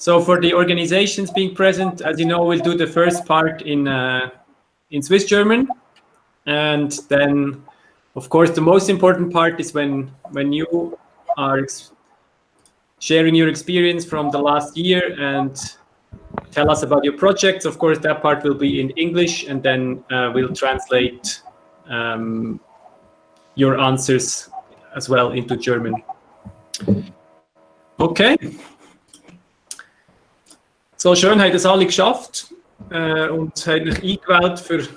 So for the organizations being present, as you know, we'll do the first part in Swiss German, and then, of course, the most important part is when you are sharing your experience from the last year and tell us about your projects. Of course, that part will be in English, and then we'll translate your answers as well into German. Okay. So schön, habt ihr es alle geschafft und habt euch eingewählt für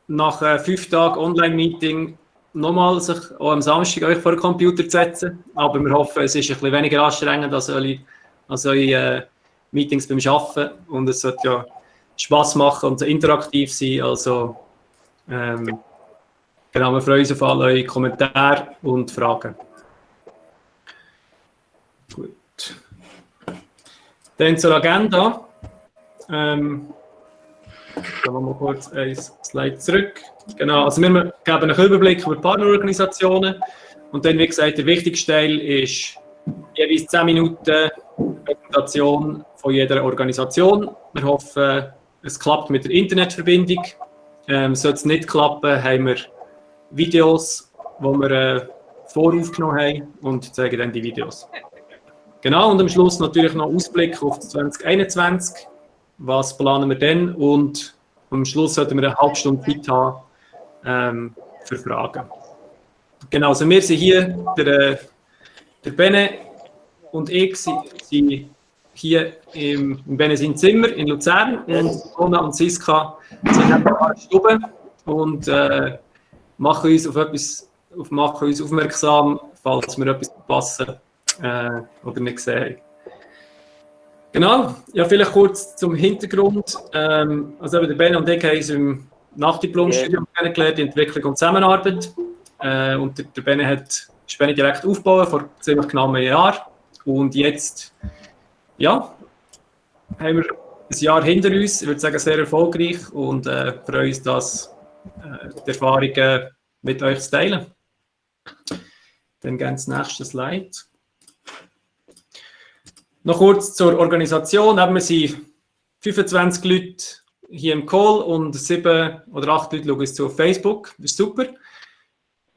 nach 5 Tagen Online-Meeting nochmal sich auch am Samstag euch vor den Computer zu setzen. Aber wir hoffen, es ist ein bisschen weniger anstrengend als eure Meetings beim Arbeiten. Und es sollte ja Spass machen und interaktiv sein. Also genau, wir freuen uns auf alle eure Kommentare und Fragen. Gut. Dann zur Agenda. Dann machen wir kurz ein Slide zurück. Genau, also wir geben einen Überblick über Partnerorganisationen. Und dann, wie gesagt, der wichtigste Teil ist jeweils 10 Minuten Präsentation von jeder Organisation. Wir hoffen, es klappt mit der Internetverbindung. Sollte es nicht klappen, haben wir Videos, die wir voraufgenommen haben und zeigen dann die Videos. Genau, und am Schluss natürlich noch Ausblick auf 2021. Was planen wir denn? Und am Schluss sollten wir eine halbe Stunde Zeit haben für Fragen. Genau, also wir sind hier, der Bene und ich sind hier im Bene sein Zimmer in Luzern und Anna und Siska sind in der Stube und machen uns aufmerksam, falls wir etwas verpassen oder nicht gesehen haben. Genau, ja, vielleicht kurz zum Hintergrund. Also der Ben und ich haben uns im Nachdiplomstudium kennengelernt, Entwicklung und Zusammenarbeit. Und der Ben hat SpendeDirekt aufgebaut vor ziemlich genau einem Jahr. Und jetzt, ja, haben wir ein Jahr hinter uns, ich würde sagen sehr erfolgreich und freuen uns, die Erfahrungen mit euch zu teilen. Dann gehen wir ins nächste Slide. Noch kurz zur Organisation. Wir sind 25 Leute hier im Call und 7 oder 8 Leute schauen uns zu auf Facebook. Das ist super.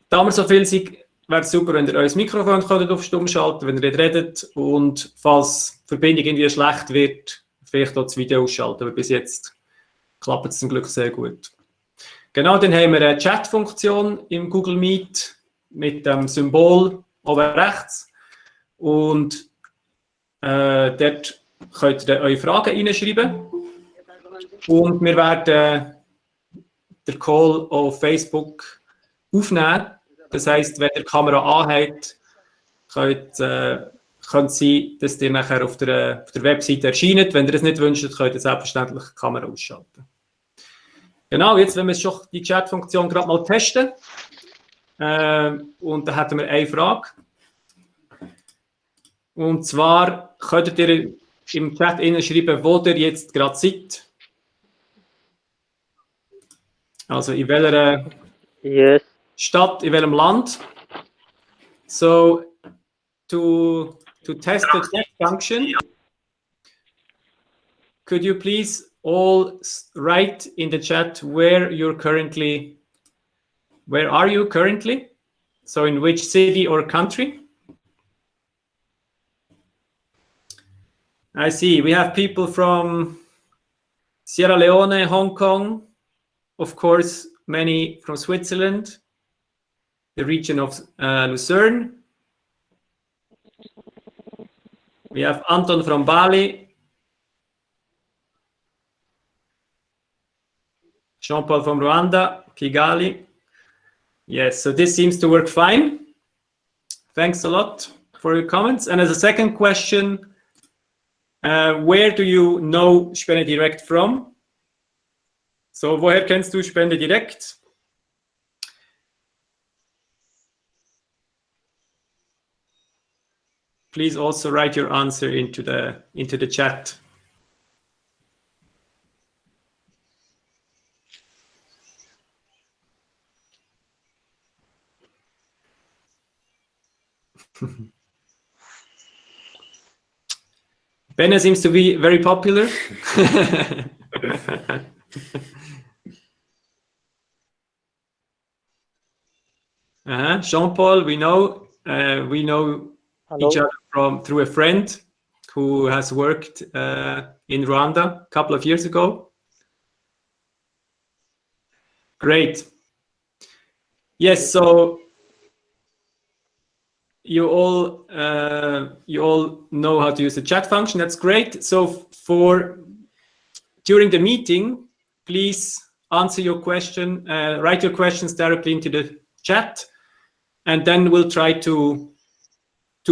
Da wir so viel sind, wäre es super, wenn ihr euer Mikrofon auf Stumm schalten könnt, wenn ihr redet. Und falls die Verbindung irgendwie schlecht wird, vielleicht auch das Video ausschalten. Aber bis jetzt klappt es zum Glück sehr gut. Genau, dann haben wir eine Chat-Funktion im Google Meet mit dem Symbol oben rechts. Und dort könnt ihr eure Fragen reinschreiben. Und wir werden den Call auf Facebook aufnehmen. Das heisst, wenn ihr die Kamera anhabt, könnt sie, dass ihr nachher auf der Webseite erscheint. Wenn ihr das nicht wünscht, könnt ihr selbstverständlich die Kamera ausschalten. Genau, jetzt wollen wir schon die Chat-Funktion gerade mal testen. Und da hätten wir eine Frage. Und zwar könntet ihr im Chat schreiben, wo ihr jetzt gerade seid. Also in welcher Stadt, in welchem Land. So, to test the chat function, could you please all write in the chat where are you currently? So in which city or country? I see. We have people from Sierra Leone, Hong Kong, of course, many from Switzerland, the region of Lucerne. We have Anton from Bali, Jean-Paul from Rwanda, Kigali. Yes, so this seems to work fine. Thanks a lot for your comments. And as a second question, where do you know SpendeDirekt from? So, woher kennst du SpendeDirekt? Please also write your answer into the chat. Benne seems to be very popular. Jean-Paul, we know each other through a friend who has worked in Rwanda a couple of years ago. Great. Yes, so you all know how to use the chat function. That's great. So during the meeting, please answer your question, write your questions directly into the chat, and then we'll try to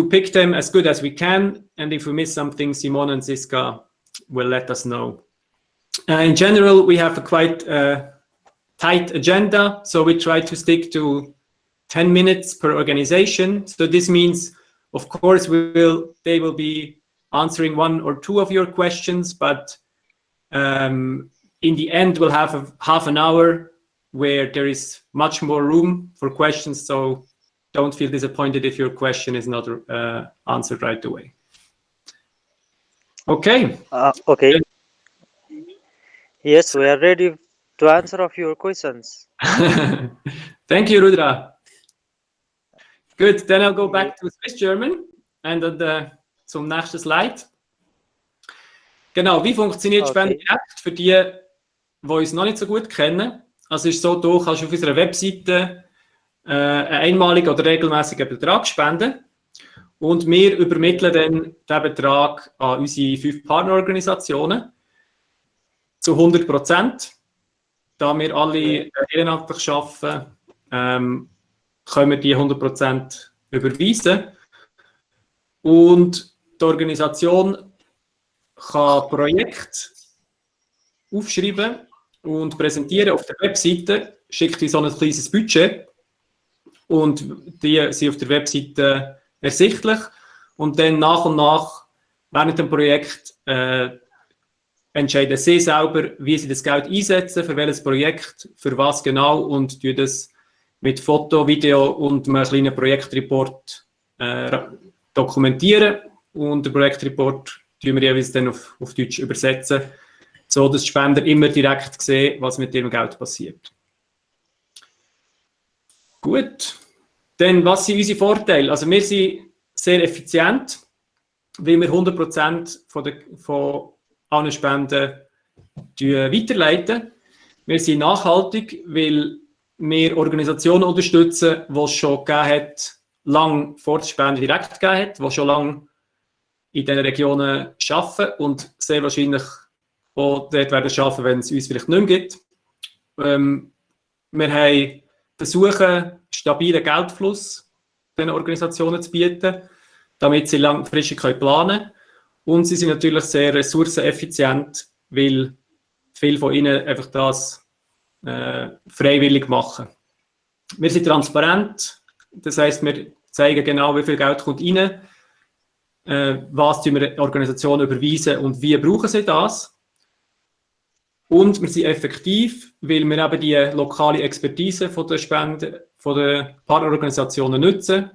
pick them as good as we can. And if we miss something, Simone and Siska will let us know. In general, we have a quite tight agenda, so we try to stick to 10 minutes per organization. So this means, of course, they will be answering one or two of your questions, but in the end, we'll have half an hour where there is much more room for questions. So don't feel disappointed if your question is not answered right away. Okay. Okay. Yes, we are ready to answer of your questions. Thank you, Rudra. Good, then I'll go back to Swiss German and zum nächsten Slide. Genau, wie funktioniert SpendeDirekt für die uns noch nicht so gut kennen? Also es ist so, du kannst auf unserer Webseite einen einmaligen oder regelmäßigen Betrag spenden und wir übermitteln dann den Betrag an unsere 5 Partnerorganisationen zu 100%. Da wir alle ehrenamtlich arbeiten, können wir die 100% überweisen. Und die Organisation kann Projekte aufschreiben und präsentieren auf der Webseite, schickt uns so ein kleines Budget und die sind auf der Webseite ersichtlich. Und dann nach und nach während dem Projekt entscheiden sie selber, wie sie das Geld einsetzen, für welches Projekt, für was genau und tun das mit Foto, Video und einem kleinen Projektreport dokumentieren. Und den Projektreport tun wir jeweils dann auf Deutsch übersetzen, so dass die Spender immer direkt sehen, was mit ihrem Geld passiert. Gut, dann was sind unsere Vorteile? Also wir sind sehr effizient, weil wir 100% von allen Spenden weiterleiten. Wir sind nachhaltig, weil wir Organisationen unterstützen, die es schon gegeben hat, lange vor der Spende direkt gegeben hat, die schon lange in diesen Regionen arbeiten und sehr wahrscheinlich auch dort werden arbeiten, wenn es uns vielleicht nicht mehr gibt. Wir versuchen, stabilen Geldfluss diesen Organisationen zu bieten, damit sie langfristig planen können. Und sie sind natürlich sehr ressourceneffizient, weil viele von ihnen einfach das freiwillig machen. Wir sind transparent, das heisst, wir zeigen genau, wie viel Geld kommt rein, was wir der Organisation überweisen und wie brauchen sie das. Und wir sind effektiv, weil wir eben die lokale Expertise von der Partnerorganisationen nutzen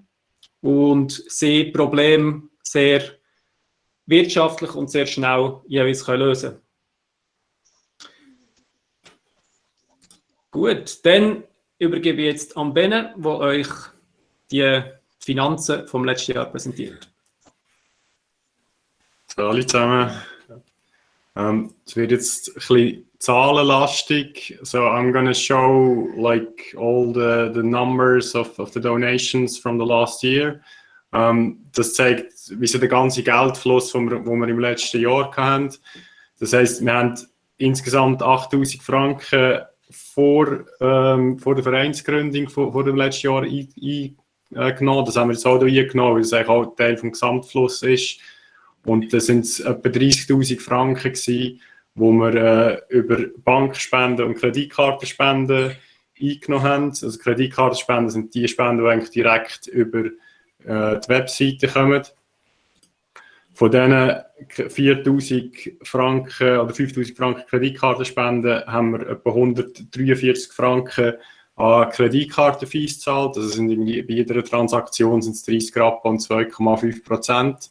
und sie Probleme sehr wirtschaftlich und sehr schnell jeweils lösen können. Gut, dann übergebe ich jetzt an Benne, der euch die Finanzen vom letzten Jahr präsentiert. So, alle zusammen. Es wird jetzt ein bisschen zahlenlastig. So I'm going to show like all the numbers of the donations from the last year. Das zeigt, wie so der ganze Geldfluss, den wir im letzten Jahr hatten. Das heisst, wir haben insgesamt 8'000 Franken vor der Vereinsgründung vor dem letzten Jahr eingenommen. Das haben wir jetzt auch eingenommen, weil es eigentlich auch Teil des Gesamtflusses ist. Und das sind etwa 30'000 Franken gewesen, wo wir über Bankspenden und Kreditkartenspenden eingenommen haben. Also Kreditkartenspenden sind die Spenden, die eigentlich direkt über die Webseite kommen. Von diesen 4'000 Franken oder 5'000 Franken Kreditkartenspenden haben wir etwa 143 Franken an Kreditkartenfees gezahlt. Also sind bei jeder Transaktion sind es 30 Rappen und 2,5%.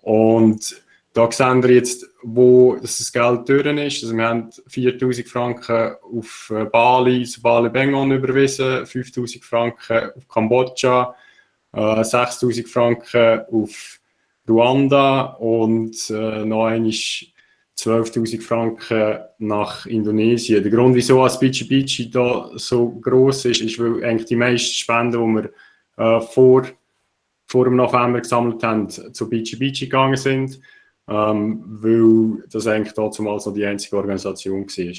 Und Da sehen wir jetzt, wo das Geld durch ist. Also wir haben 4'000 Franken auf Bali, zu Bali-Bengon überwiesen, 5'000 Franken auf Kambodscha, 6'000 Franken auf Ruanda und noch einmal 12'000 Franken nach Indonesien. Der Grund, wieso Bici Bici da so gross ist, ist, weil eigentlich die meisten Spenden, die wir vor dem November gesammelt haben, zu Bici Bici gegangen sind. Weil das eigentlich damals noch die einzige Organisation war.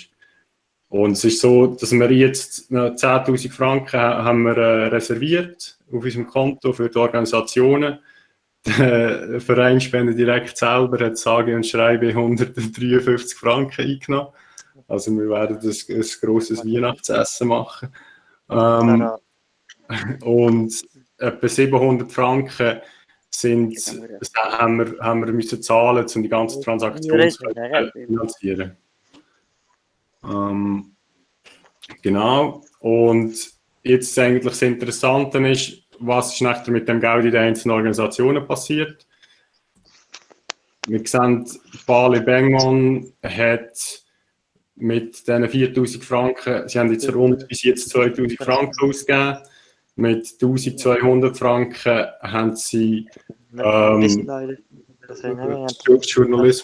Und es ist so, dass wir jetzt 10'000 Franken haben wir, reserviert auf unserem Konto für die Organisationen. Der Verein SpendeDirekt selber hat sage und schreibe 153 Franken eingenommen. Also wir werden ein grosses Weihnachtsessen machen. Und etwa 700 Franken haben wir müssen zahlen, um die ganze Transaktion zu finanzieren. Genau. Und jetzt eigentlich das Interessante ist, was ist nachher mit dem Geld in den einzelnen Organisationen passiert. Wir sehen, Bali-Bengon hat mit diesen 4'000 Franken, sie haben jetzt rund bis jetzt 2'000 Franken ausgegeben. Mit 1'200 Franken haben sie Journalismus,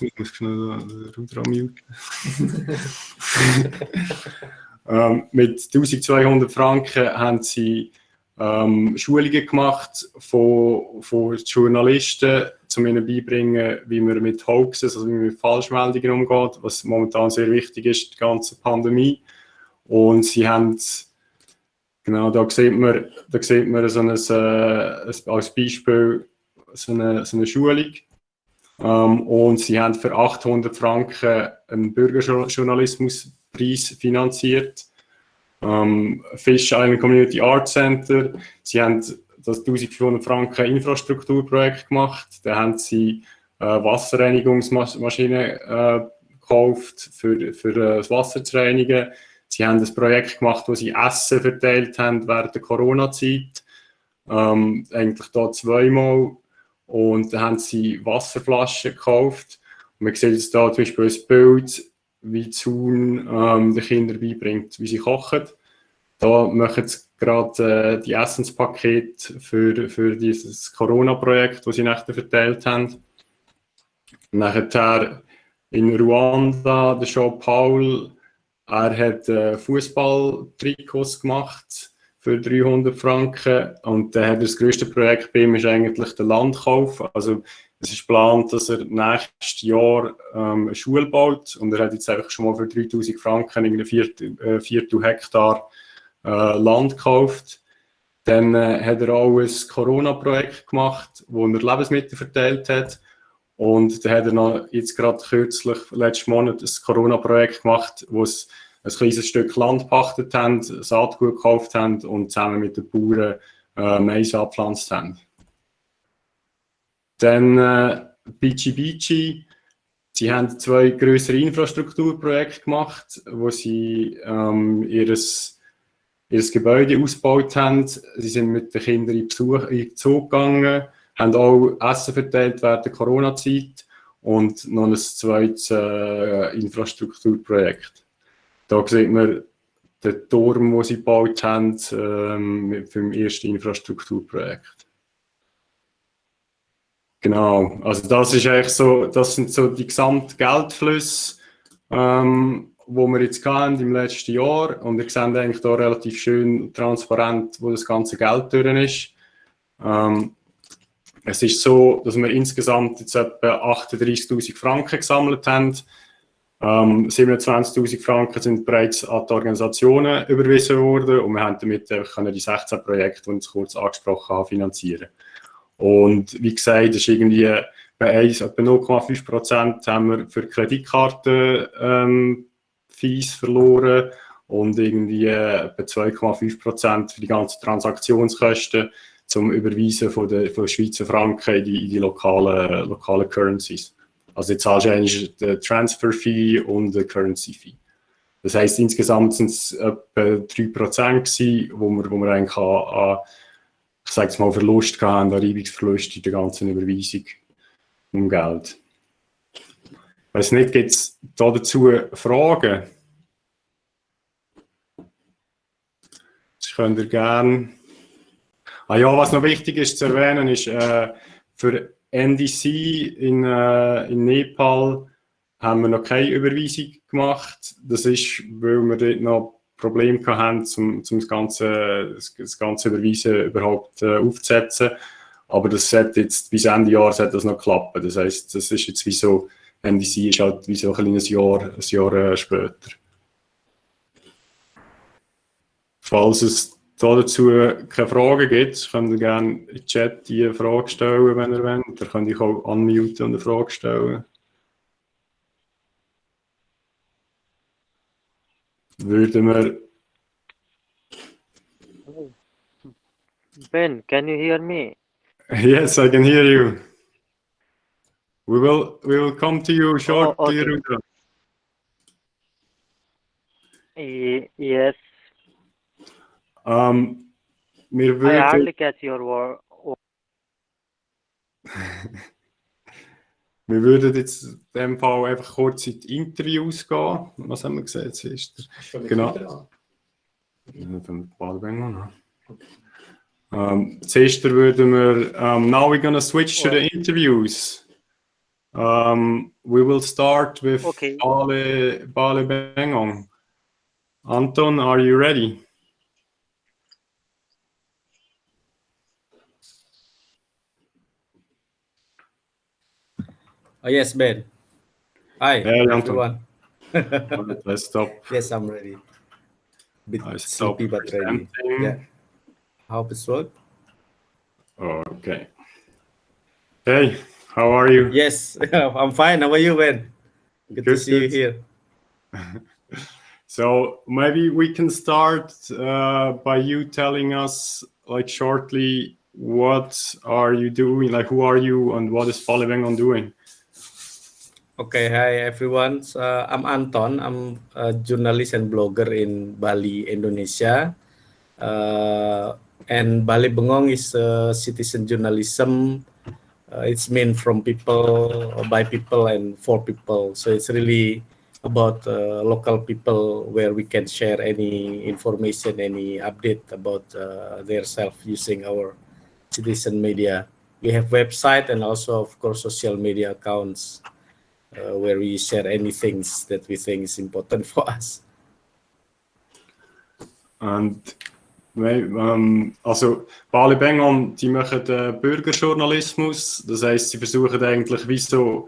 muss ich schnell den Router muten. Mit 1'200 Franken haben sie Schulungen gemacht von Journalisten, um ihnen beibringen, wie man mit Hoaxes, also wie man mit Falschmeldungen umgeht, was momentan sehr wichtig ist, die ganze Pandemie. Und sie haben, genau, da sieht man so als Beispiel so eine Schulung. Und sie haben für 800 Franken einen Bürgerjournalismuspreis finanziert. Fish Island Community Art Center. Sie haben das 1'500 Franken Infrastrukturprojekt gemacht. Da haben sie Wasserreinigungsmaschinen gekauft, für das Wasser zu reinigen. Sie haben ein Projekt gemacht, wo sie Essen verteilt haben während der Corona-Zeit. Eigentlich da zweimal. Und dann haben sie Wasserflaschen gekauft. Und man sieht jetzt da zum Beispiel ein Bild, wie Zun den Kindern beibringt, wie sie kochen. Da machen sie gerade die Essenspakete für dieses Corona-Projekt, das sie nachher verteilt haben. Nachher in Ruanda, der Jean-Paul, er hat Fußball-Trikots gemacht für 300 Franken. Und das grösste Projekt bei ihm ist eigentlich der Landkauf. Also es ist geplant, dass er nächstes Jahr eine Schule baut. Und er hat jetzt einfach schon mal für 3'000 Franken einen Viertel Hektar Land gekauft. Dann hat er auch ein Corona-Projekt gemacht, wo er Lebensmittel verteilt hat. Und dann hat er noch jetzt gerade kürzlich, letzten Monat, ein Corona-Projekt gemacht, wo es ein kleines Stück Land gepachtet haben, Saatgut gekauft haben und zusammen mit den Bauern Mais angepflanzt haben. Dann Bici Bici. Sie haben 2 grössere Infrastrukturprojekte gemacht, wo sie ihr Gebäude ausgebaut haben. Sie sind mit den Kindern in den Zoo gegangen, haben auch Essen verteilt während der Corona-Zeit und noch ein zweites Infrastrukturprojekt. Da sieht man den Turm, den sie gebaut haben, für das erste Infrastrukturprojekt. Genau, also das ist eigentlich so, das sind so die gesamten Geldflüsse, wo wir jetzt hatten im letzten Jahr. Und ihr seht eigentlich da relativ schön transparent, wo das ganze Geld drin ist. Es ist so, dass wir insgesamt jetzt etwa 38'000 Franken gesammelt haben. 27'000 Franken sind bereits an die Organisationen überwiesen worden und wir haben damit die 16 Projekte, die ich jetzt kurz angesprochen habe, finanzieren. Und wie gesagt, das ist irgendwie bei etwa 0,5% haben wir für Kreditkarten Fees verloren und irgendwie etwa 2,5% für die ganzen Transaktionskosten zum Überweisen von Schweizer Franken in die lokalen Currencies. Also jetzt zahlst du eigentlich den Transfer-Fee und den Currency-Fee. Das heisst, insgesamt sind es etwa 3% gewesen, wo wir eigentlich an ich sage mal, Verlust hatten, an Reibungsverlust in der ganzen Überweisung um Geld. weiß nicht, gibt es dazu Fragen? Das könnt ihr gerne. Ah ja, was noch wichtig ist zu erwähnen, ist, für NDC in Nepal haben wir noch keine Überweisung gemacht. Das ist, weil wir dort noch Probleme hatten, um das ganze Überweisen überhaupt aufzusetzen. Aber das sollte jetzt bis Ende Jahr sollte das noch klappen. Das heisst, das ist jetzt wie so, NDC ist halt wie so ein Jahr später. Falls es dazu keine Fragen gibt, könnt ihr gerne im Chat die Frage stellen, wenn ihr wollt. Ihr könnt euch auch unmuten und eine Frage stellen. Würden wir... Ben, can you hear me? Yes, I can hear you. We will come to you shortly, okay. Rudolf. Yes. Wir I würden... hardly catch your word. Wir würden jetzt in dem Fall einfach kurz in die Interviews gehen. Was haben wir gesehen? Genau. Zuerst würden wir... now we're gonna switch to the interviews. We will start with Okay. Bale Bengong. Anton, are you ready? Oh, yes, Ben. Hi, Hey, everyone. Let's stop. Yes, I'm ready. Bit I stop sleepy, but ready. presenting. Yeah. Hope it's work. Okay. Hey, how are you? Yes, I'm fine. How are you, Ben? Good to see you here. So maybe we can start by you telling us, like, shortly, what are you doing? Like, who are you and what is Bale Bengong doing? Okay, hi everyone. I'm Anton. I'm a journalist and blogger in Bali, Indonesia. And Bale Bengong is citizen journalism. It's meant from people, by people, and for people. So it's really about local people where we can share any information, any update about their self using our citizen media. We have website and also, of course, social media accounts. Where we share any things that we think is important for us. Und also Bale Bengong, die machen Bürgerjournalismus, das heisst, sie versuchen eigentlich wie so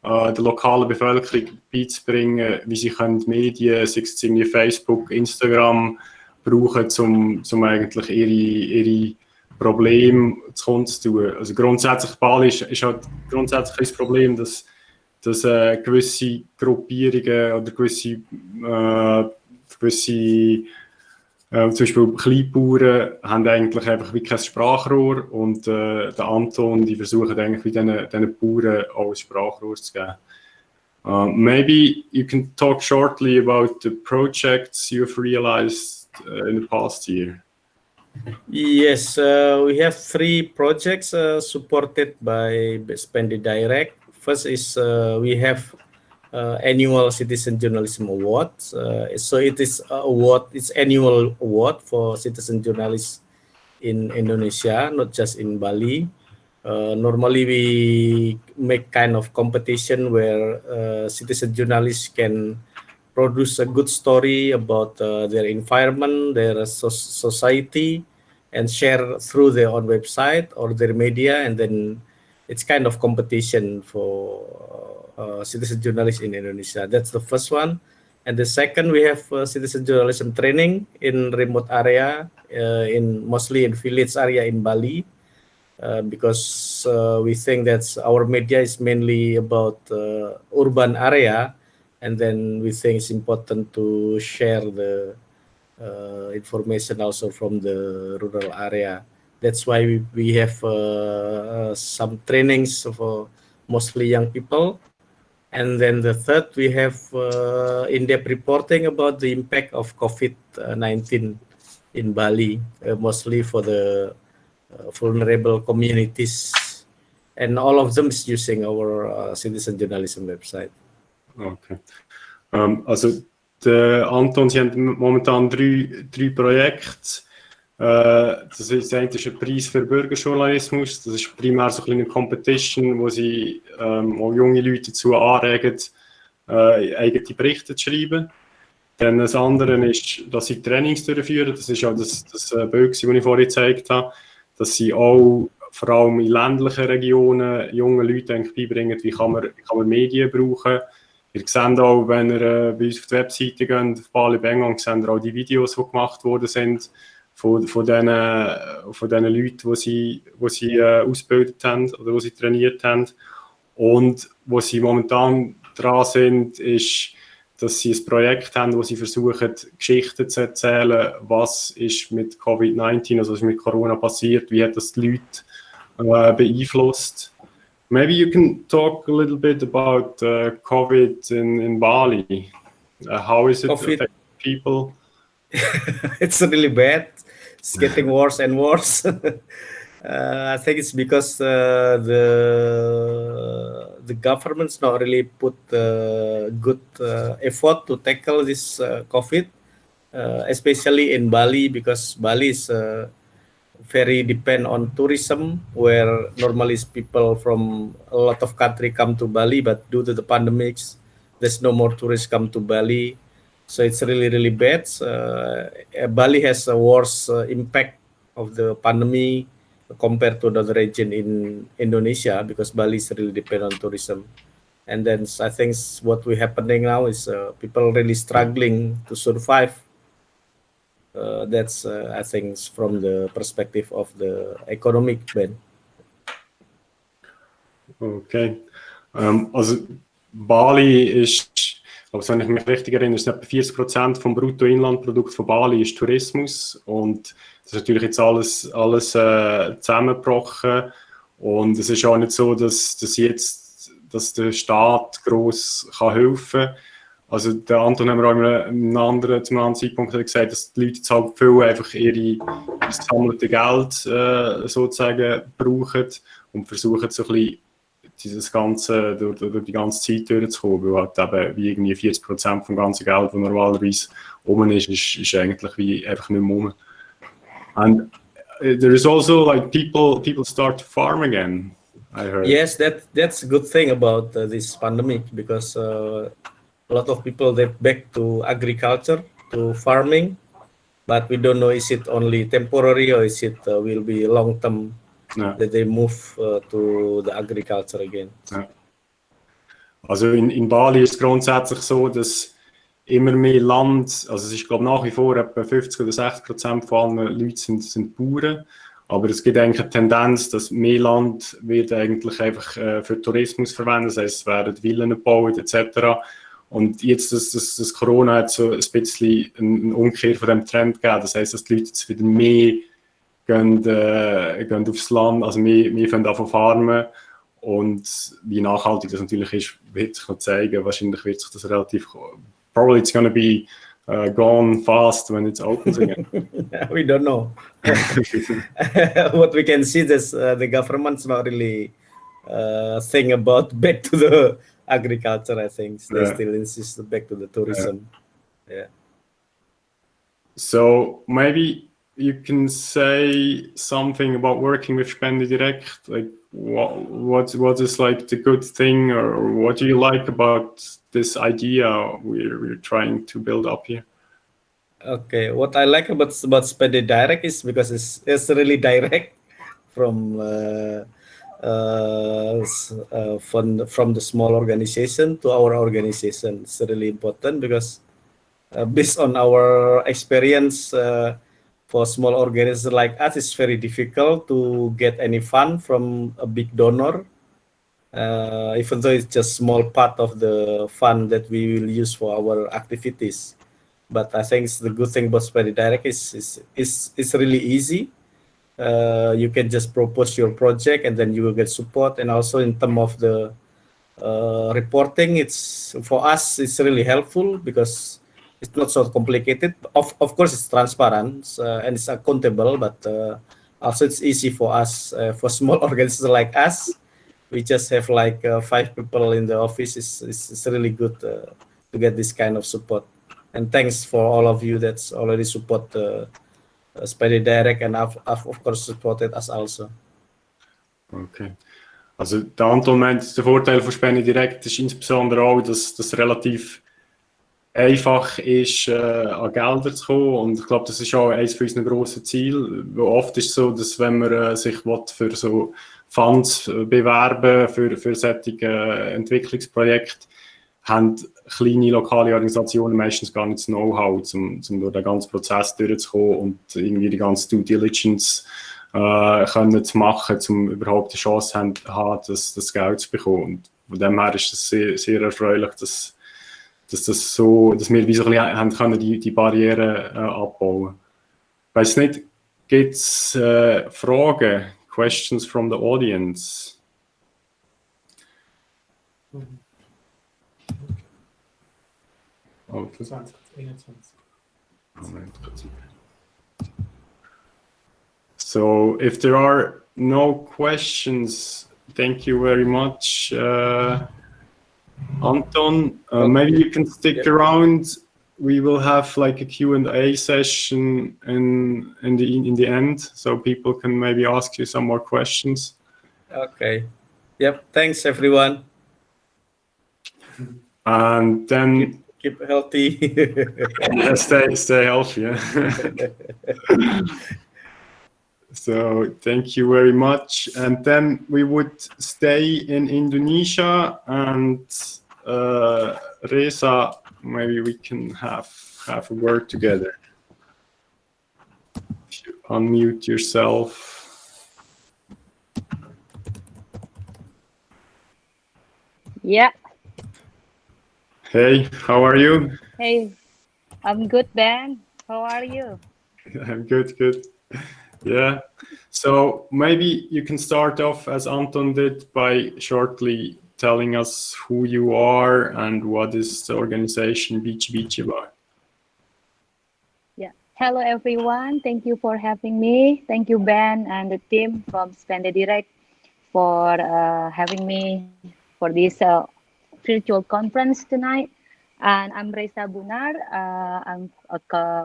der lokalen Bevölkerung beizubringen, wie sie können Medien, sei es irgendwie Facebook, Instagram, brauchen, um eigentlich ihre Probleme zu kundzutun. Also grundsätzlich Bali ist halt grundsätzlich das Problem, dass gewisse Gruppierungen oder gewisse zum Beispiel Kleinbauern haben eigentlich einfach wie kein Sprachrohr und der Anton, die versuchen eigentlich wie diesen Bauern auch ein Sprachrohr zu geben. Maybe you can talk shortly about the projects you've realized in the past year. Yes, we have 3 projects supported by SpendeDirekt. First is we have annual Citizen Journalism Awards. So it is it's annual award for citizen journalists in Indonesia, not just in Bali. Normally we make kind of competition where citizen journalists can produce a good story about their environment, their society, and share through their own website or their media, and then it's kind of competition for citizen journalists in Indonesia. That's the first one. And the second, we have citizen journalism training in remote area, mostly in village area in Bali, because we think that our media is mainly about urban area, and then we think it's important to share the information also from the rural area. That's why we have some trainings for mostly young people. And then the third, we have in-depth reporting about the impact of COVID-19 in Bali, mostly for the vulnerable communities. And all of them is using our citizen journalism website. Okay. Also, der Anton, Sie haben momentan drei Projekte. Das ist ein Preis für Bürgerjournalismus. Das ist primär so eine Competition, wo Sie auch junge Leute dazu anregen, eigene Berichte zu schreiben. Dann das andere ist, dass Sie Trainings durchführen. Das ist ja das Bild, das ich vorhin gezeigt habe, dass Sie auch vor allem in ländlichen Regionen jungen Leuten beibringen, wie kann man Medien brauchen. Ihr seht auch, wenn ihr bei uns auf die Webseite geht, auf Bali Bengang, seht ihr auch die Videos, die gemacht worden sind von diesen Leuten, die sie ausgebildet haben oder die sie trainiert haben. Und wo sie momentan dran sind, ist, dass sie ein Projekt haben, wo sie versuchen, Geschichten zu erzählen, was ist mit Covid-19, also was ist mit Corona passiert, wie hat das die Leute beeinflusst. Maybe you can talk a little bit about COVID in Bali. How is it affecting people? It's really bad. It's getting worse and worse. I think it's because the government's not really put good effort to tackle this COVID, especially in Bali, because Bali is very depend on tourism, where normally people from a lot of country come to Bali, but due to the pandemics, there's no more tourists come to Bali. So it's really, really bad. Bali has a worse impact of the pandemic compared to the other region in Indonesia, because Bali is really depend on tourism. And then I think what we happening now is people really struggling to survive. That's I think from the perspective of the economic ban. Okay. Also Bali ist, also wenn ich mich richtig erinnere, ist etwa 40% vom Bruttoinlandprodukt von Bali ist Tourismus, und das ist natürlich jetzt alles zusammengebrochen, und es ist auch nicht so, dass der Staat gross kann helfen kann. Also der Anton haben wir auch zu einem anderen Zeitpunkt gesagt, dass die Leute jetzt halt viel einfach ihr gesammelte Geld sozusagen brauchen und versuchen so ein bisschen dieses Ganze, durch die ganze Zeit durchzukommen, weil halt eben wie irgendwie 40% vom ganzen Geld, das normalerweise rum ist eigentlich wie einfach nicht mehr rum. And there is also like people start to farm again, I heard. Yes, that's a good thing about this pandemic, because a lot of people, they back to agriculture, to farming, but we don't know, is it only temporary or is it will be long term that they move to the agriculture again. Ja. Also in Bali ist es grundsätzlich so, dass immer mehr Land, also es ist glaube ich nach wie vor etwa 50 oder 60% von allen Leuten sind Bauern, aber es gibt eigentlich eine Tendenz, dass mehr Land wird eigentlich einfach für Tourismus verwendet, das heisst, es werden Villen gebaut etc. Und jetzt, das Corona hat so ein bisschen eine Umkehr von dem Trend gegeben, das heisst, dass die Leute jetzt wieder mehr gehen aufs Land, also wir fangen an zu farmen, und wie nachhaltig das natürlich ist, wird sich noch zeigen. Wahrscheinlich wird sich das relativ, probably it's gonna be gone fast when it's open again. We don't know. What we can see is the government's not really think about back to the agriculture. I think they still insist back to the tourism. Yeah. So maybe you can say something about working with SpendeDirekt. Like, what is like the good thing, or what do you like about this idea we're trying to build up here? Okay, what I like about SpendeDirekt is because it's really direct from the small organization to our organization. It's really important because based on our experience, for small organizations like us, it's very difficult to get any fund from a big donor, even though it's just small part of the fund that we will use for our activities. But I think the good thing about SpendeDirekt is it's really easy. You can just propose your project and then you will get support. And also in terms of the reporting, it's for us it's really helpful because it's not so complicated. Of course, it's transparent and it's accountable, but also it's easy for us, for small organizations like us, we just have like 5 people in the office. It's really good to get this kind of support. And thanks for all of you that's already support SpendeDirekt and of course supported us also. Okay. Also der Anton meint, der Vorteil von SpendeDirekt ist insbesondere auch, dass das relativ einfach ist, an Gelder zu kommen. Und ich glaube, das ist auch eines unserer grossen Ziele. Weil oft ist es so, dass wenn man sich für so Funds bewerben für solche Entwicklungsprojekte, haben kleine lokale Organisationen meistens gar nicht das Know-how, um durch den ganzen Prozess durchzukommen und irgendwie die ganze Due Diligence können zu machen, um überhaupt die Chance haben, das Geld zu bekommen. Und von dem her ist es sehr, sehr erfreulich, dass wir wie so ein bisschen haben können, die Barrieren abbauen. Ich weiss nicht, gibt es Fragen, questions from the audience? Oh, 2021. So if there are no questions, thank you very much, Anton. Maybe you can stick around. We will have like a Q&A session in the end, so people can maybe ask you some more questions. Okay. Yep. Thanks, everyone. And then keep healthy. stay healthy. Yeah. So thank you very much. And then we would stay in Indonesia, and Reza, maybe we can have a word together. If you unmute yourself. Yeah. Hey, how are you? Hey, I'm good, Ben. How are you? I'm good. Yeah. So maybe you can start off as Anton did by shortly telling us who you are and what is the organization Beach about. Yeah. Hello, everyone. Thank you for having me. Thank you, Ben, and the team from SpendeDirekt for having me for this virtual conference tonight. And I'm Reza Bunar. I'm a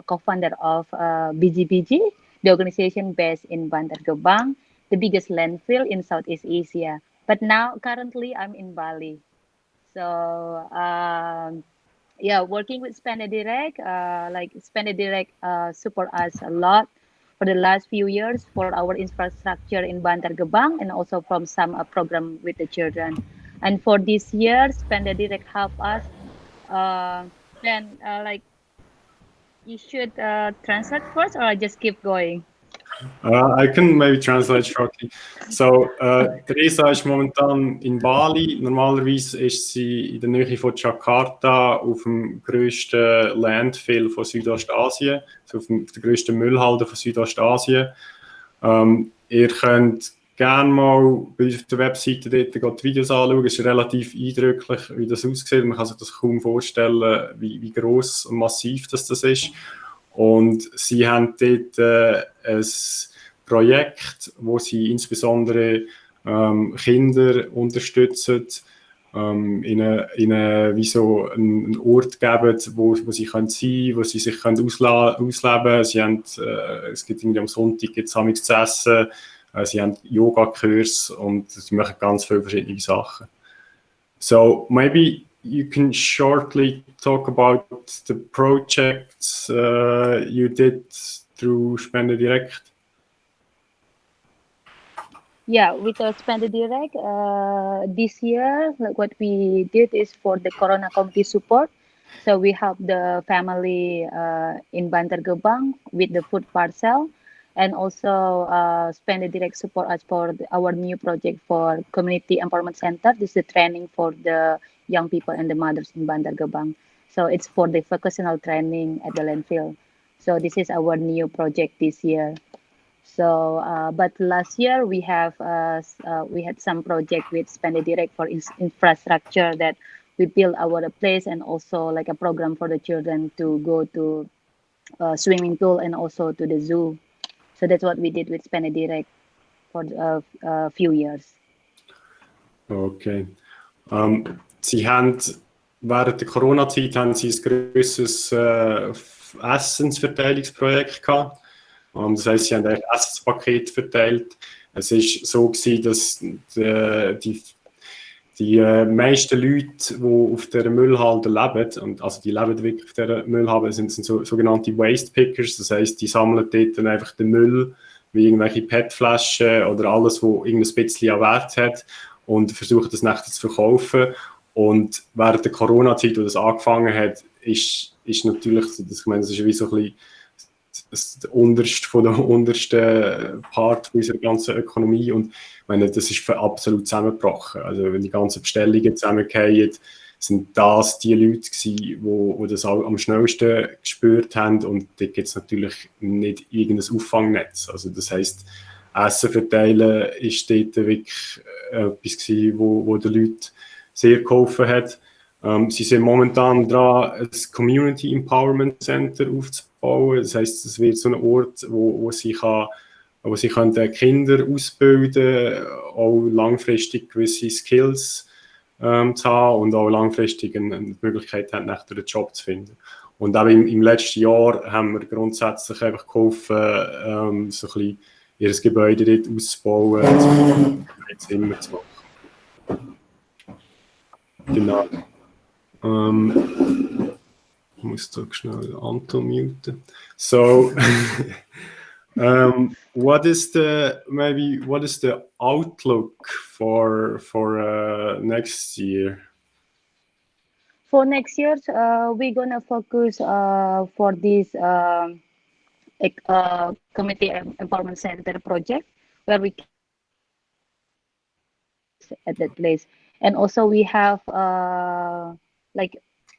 co-founder of BGBG, the organization based in Bantar Gebang, the biggest landfill in Southeast Asia. But now, currently, I'm in Bali. So, working with SpendeDirekt, SpendeDirekt support us a lot for the last few years for our infrastructure in Bantar Gebang and also from some program with the children. And for this year, SpendeDirekt help us. Ben, you should translate first, or I just keep going? I can maybe translate shortly. So, Teresa ist momentan in Bali. Normalerweise ist sie in der Nähe von Jakarta auf dem grössten Landfill von Südostasien, also auf der grössten Müllhalde von Südostasien. Ihr könnt gerne mal bei der Webseite dort die Videos anschauen. Es ist relativ eindrücklich, wie das aussieht. Man kann sich das kaum vorstellen, wie gross und massiv das ist. Und sie haben dort ein Projekt, wo sie insbesondere Kinder unterstützen, wie so einen Ort geben, wo sie sein können, wo sie sich ausleben können. Sie haben, es gibt irgendwie am Sonntag gibt's amigs zu essen. Sie haben Yoga-Kurs und sie machen ganz viele verschiedene Sachen. So maybe you can shortly talk about the projects you did through SpendeDirekt. Yeah, with SpendeDirekt, this year, like what we did is for the Corona community support. So we help the family in Bantar Gebang with the food parcel. And also SpendeDirekt support us for our new project for Community Empowerment Center. This is the training for the young people and the mothers in Bantar Gebang. So it's for the vocational training at the landfill. So this is our new project this year. So, but last year we had some project with SpendeDirekt for infrastructure that we build our place and also like a program for the children to go to swimming pool and also to the zoo. So that's what we did with SpendeDirekt for a few years. Okay. Sie haben während der Corona-Zeit haben Sie ein grosses Essensverteilungsprojekt gehabt. Das heisst, Sie haben eigentlich Essenspaket verteilt. Es war so gewesen, dass die meisten Leute, die auf dieser Müllhalde leben, und also die leben wirklich auf dieser Müllhalde, sind sogenannte Waste Pickers. Das heisst, die sammeln dort dann einfach den Müll, wie irgendwelche PET-Flaschen oder alles, was irgendein bisschen an Wert hat, und versuchen das nachher zu verkaufen. Und während der Corona-Zeit, wo das angefangen hat, ist natürlich, ich meine, das ist wie so ein bisschen der unterste von der untersten Part unserer ganzen Ökonomie, und ich meine, das ist absolut zusammengebrochen. Also wenn die ganzen Bestellungen zusammengehen, sind das die Leute gewesen, die das am schnellsten gespürt haben, und da gibt es natürlich nicht irgendein Auffangnetz. Also das heisst, Essen verteilen ist dort wirklich etwas gewesen, wo den Leuten sehr geholfen hat. Sie sind momentan dran, ein Community Empowerment Center aufzubauen. Das heisst, es wird so ein Ort, wo sie Kinder ausbilden, auch langfristig gewisse Skills zu haben und auch langfristig eine Möglichkeit haben, nach einen Job zu finden. Und auch im letzten Jahr haben wir grundsätzlich einfach geholfen, so ein bisschen ihr Gebäude dort auszubauen, Zimmer zu machen. Genau. Ich muss da schnell Anton muten. So, what is the outlook for next year? For next year, we're gonna focus for this community empowerment center project where we at that place, and also we have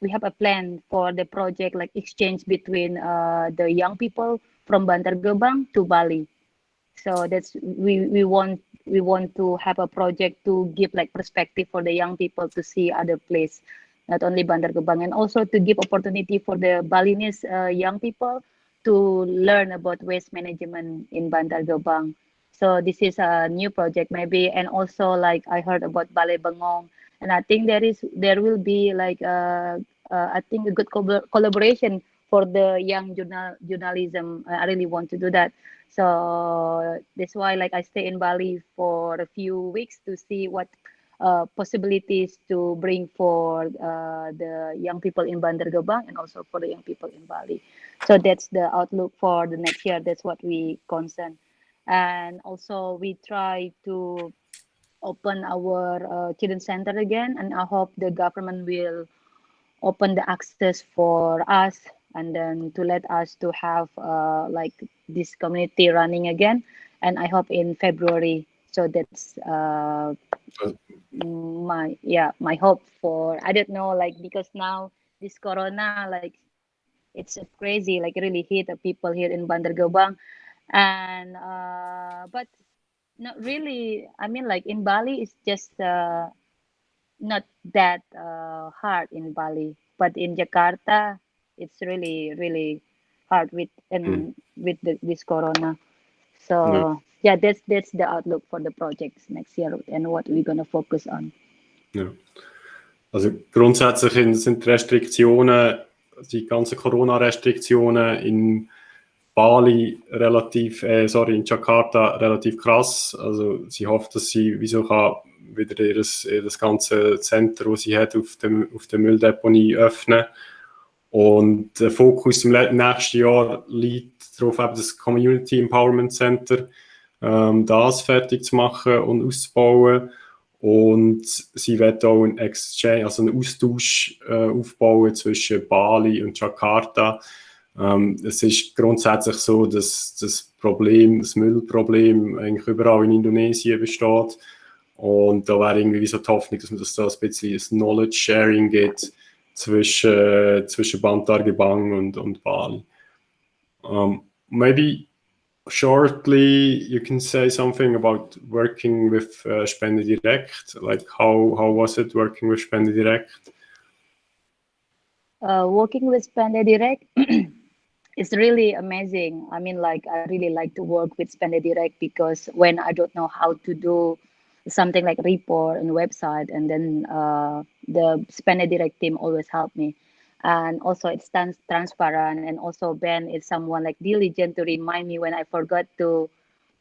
we have a plan for the project, like exchange between the young people from Bantar Gebang to Bali. So that's we want to have a project to give like perspective for the young people to see other place, not only Bantar Gebang, and also to give opportunity for the Balinese young people to learn about waste management in Bantar Gebang. So this is a new project maybe, and also like I heard about Balai Bengong, and I think there will be like I think a good collaboration for the young journalism. I really want to do that. So that's why like I stay in Bali for a few weeks to see what possibilities to bring for the young people in Bandar Gebang and also for the young people in Bali. So that's the outlook for the next year. That's what we concern. And also we try to open our children's center again, and I hope the government will open the access for us and then to let us to have like this community running again, and I hope in February. So that's my hope for, I don't know, like because now this corona, like it's crazy, like really hit the people here in Bandar Gebang, and but not really, I mean like in Bali it's just not that hard in Bali, but in Jakarta it's really hard with this corona. So yeah, that's the outlook for the projects next year and what we're gonna focus on. Ja. Also grundsätzlich sind die Restriktionen, die ganzen Corona-Restriktionen in Bali in Jakarta relativ krass. Also sie hofft, dass sie wieder das ganze Center, das sie hat, auf der Mülldeponie öffnen. Und der Fokus im nächsten Jahr liegt darauf, eben das Community Empowerment Center das fertig zu machen und auszubauen. Und sie wird auch einen Exchange, also einen Austausch aufbauen zwischen Bali und Jakarta. Es ist grundsätzlich so, dass das Müllproblem eigentlich überall in Indonesien besteht. Und da wäre irgendwie so die Hoffnung, dass man da ein bisschen ein Knowledge-Sharing gibt zwischen Bantar Gebang und Bali. Maybe shortly you can say something about working with SpendeDirekt. Like how was it working with SpendeDirekt? Working with SpendeDirekt it's really amazing. I mean, like I really like to work with SpendeDirekt because when I don't know how to do something like report and website, and then the SpendeDirekt team always help me. And also it stands transparent, and also Ben is someone like diligent to remind me when I forgot to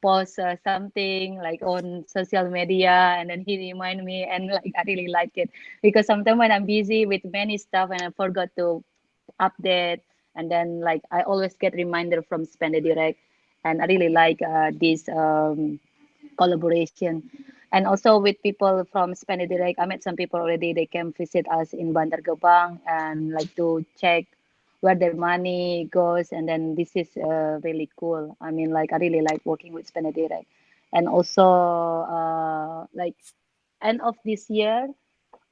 post something like on social media, and then he remind me, and like I really like it because sometimes when I'm busy with many stuff and I forgot to update, and then like I always get reminder from SpendeDirekt, and I really like this collaboration. And also with people from SpendeDirekt, I met some people already. They came visit us in Bantar Gebang and like to check where their money goes. And then this is really cool. I mean, like I really like working with SpendeDirekt. And also like end of this year,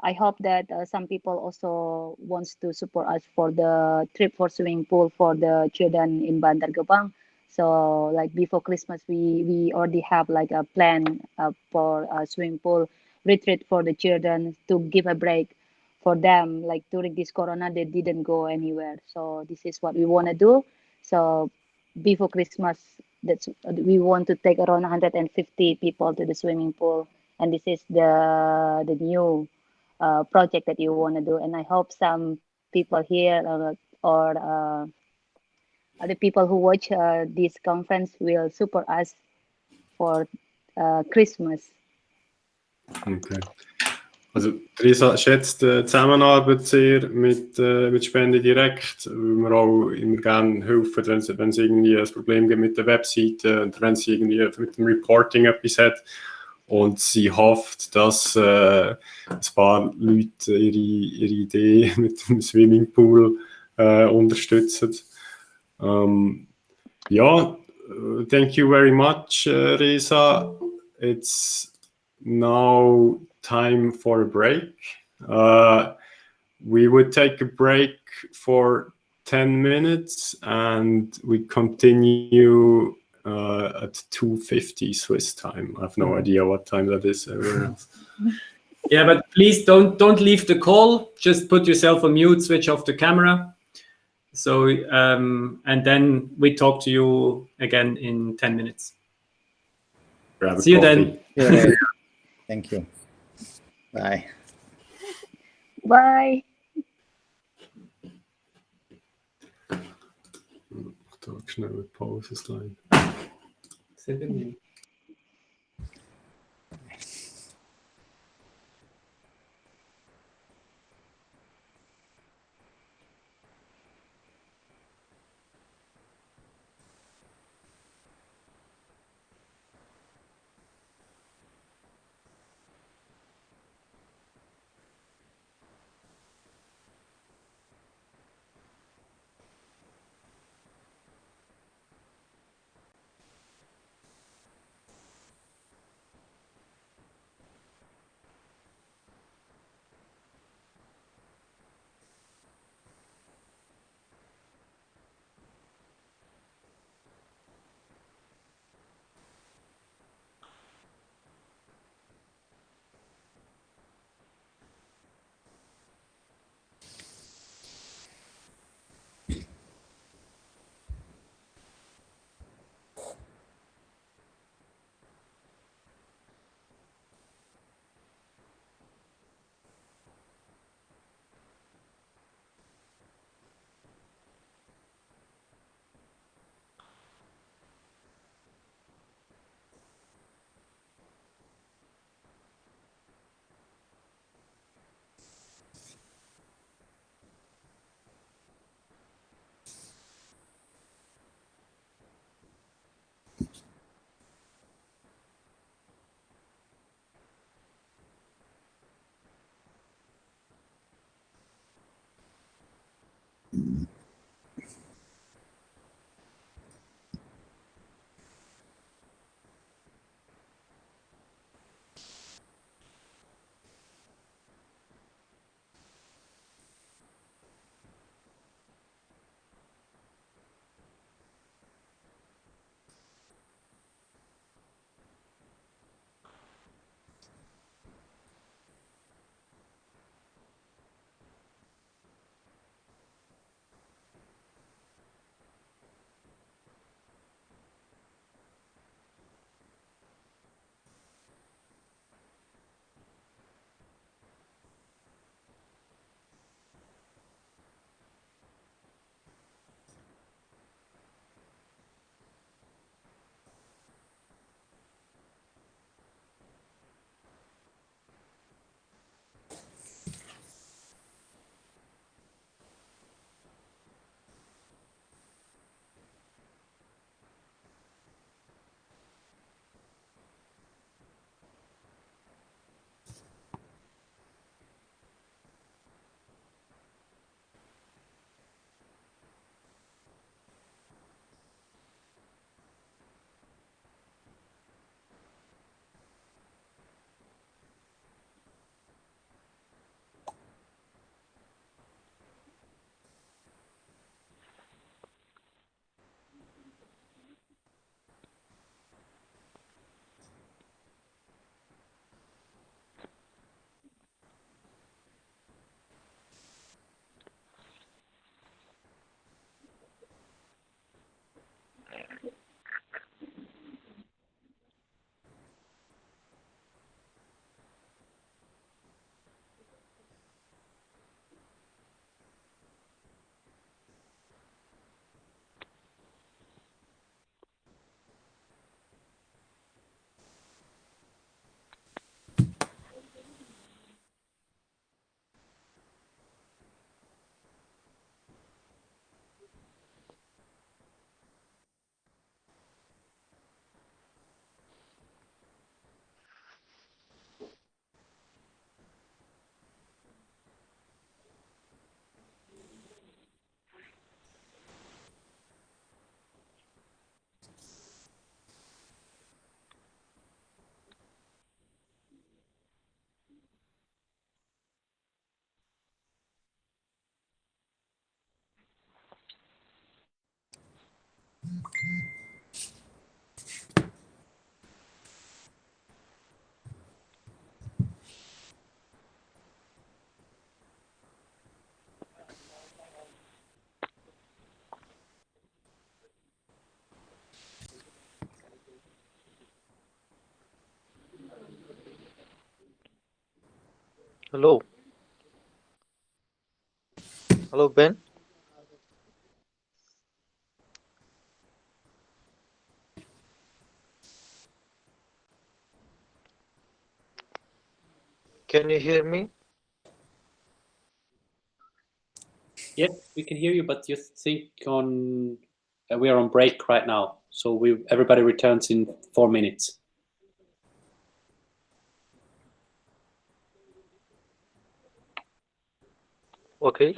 I hope that some people also wants to support us for the trip for swimming pool for the children in Bantar Gebang. So like before Christmas, we already have like a plan for a swimming pool retreat for the children to give a break for them. Like during this Corona, they didn't go anywhere. So this is what we want to do. So before Christmas, that's we want to take around 150 people to the swimming pool, and this is the new project that you want to do. And I hope some people here or other people who watch this conference will support us for Christmas. Okay. Also, Teresa schätzt die Zusammenarbeit sehr mit SpendeDirekt, weil wir auch immer gerne helfen, wenn es irgendwie ein Problem gibt mit der Webseite oder wenn sie irgendwie mit dem Reporting etwas hat. Und sie hofft, dass ein paar Leute ihre Idee mit dem Swimmingpool unterstützen. Ja, thank you very much, Reza. It's now time for a break. We would take a break for 10 minutes and we continue at 2:50 Swiss time. I have no idea what time that is everywhere else. Yeah, but please don't leave the call. Just put yourself on mute, switch off the camera. So and then we talk to you again in 10 minutes. Grab a See you coffee. then. Yeah. Thank you. Bye. Bye. Talk schnell mit Pause sein. Hello. Hello, Ben. Can you hear me? Yes, we can hear you, but just think on we are on break right now, so everybody returns in 4 minutes. Okay.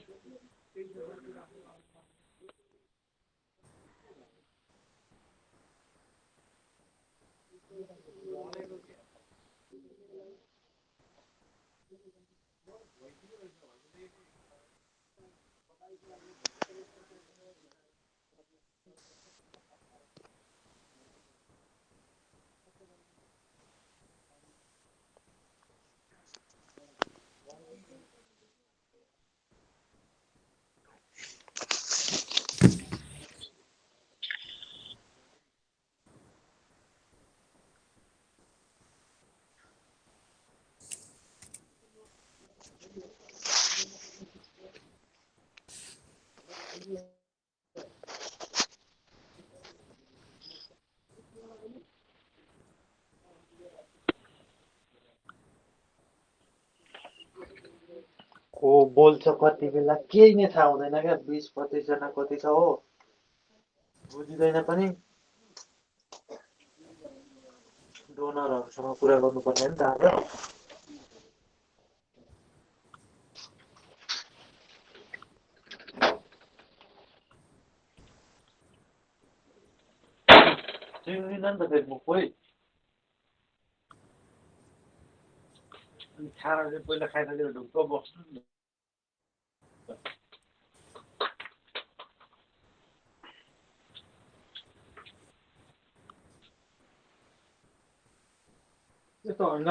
को बोल्छ कति बेला केही नै थाहा हुँदैन क्या 20-25 जना कति छ हो बुझिदैन पनि डोनरहरुसँग कुरा गर्नुपर्ने नि त आज चिन्दिन नि त फेसबुक कोही अनि खाना चाहिँ पहिला खाइसकेर ढुक्क बस्नु नि त्यस्तो होइन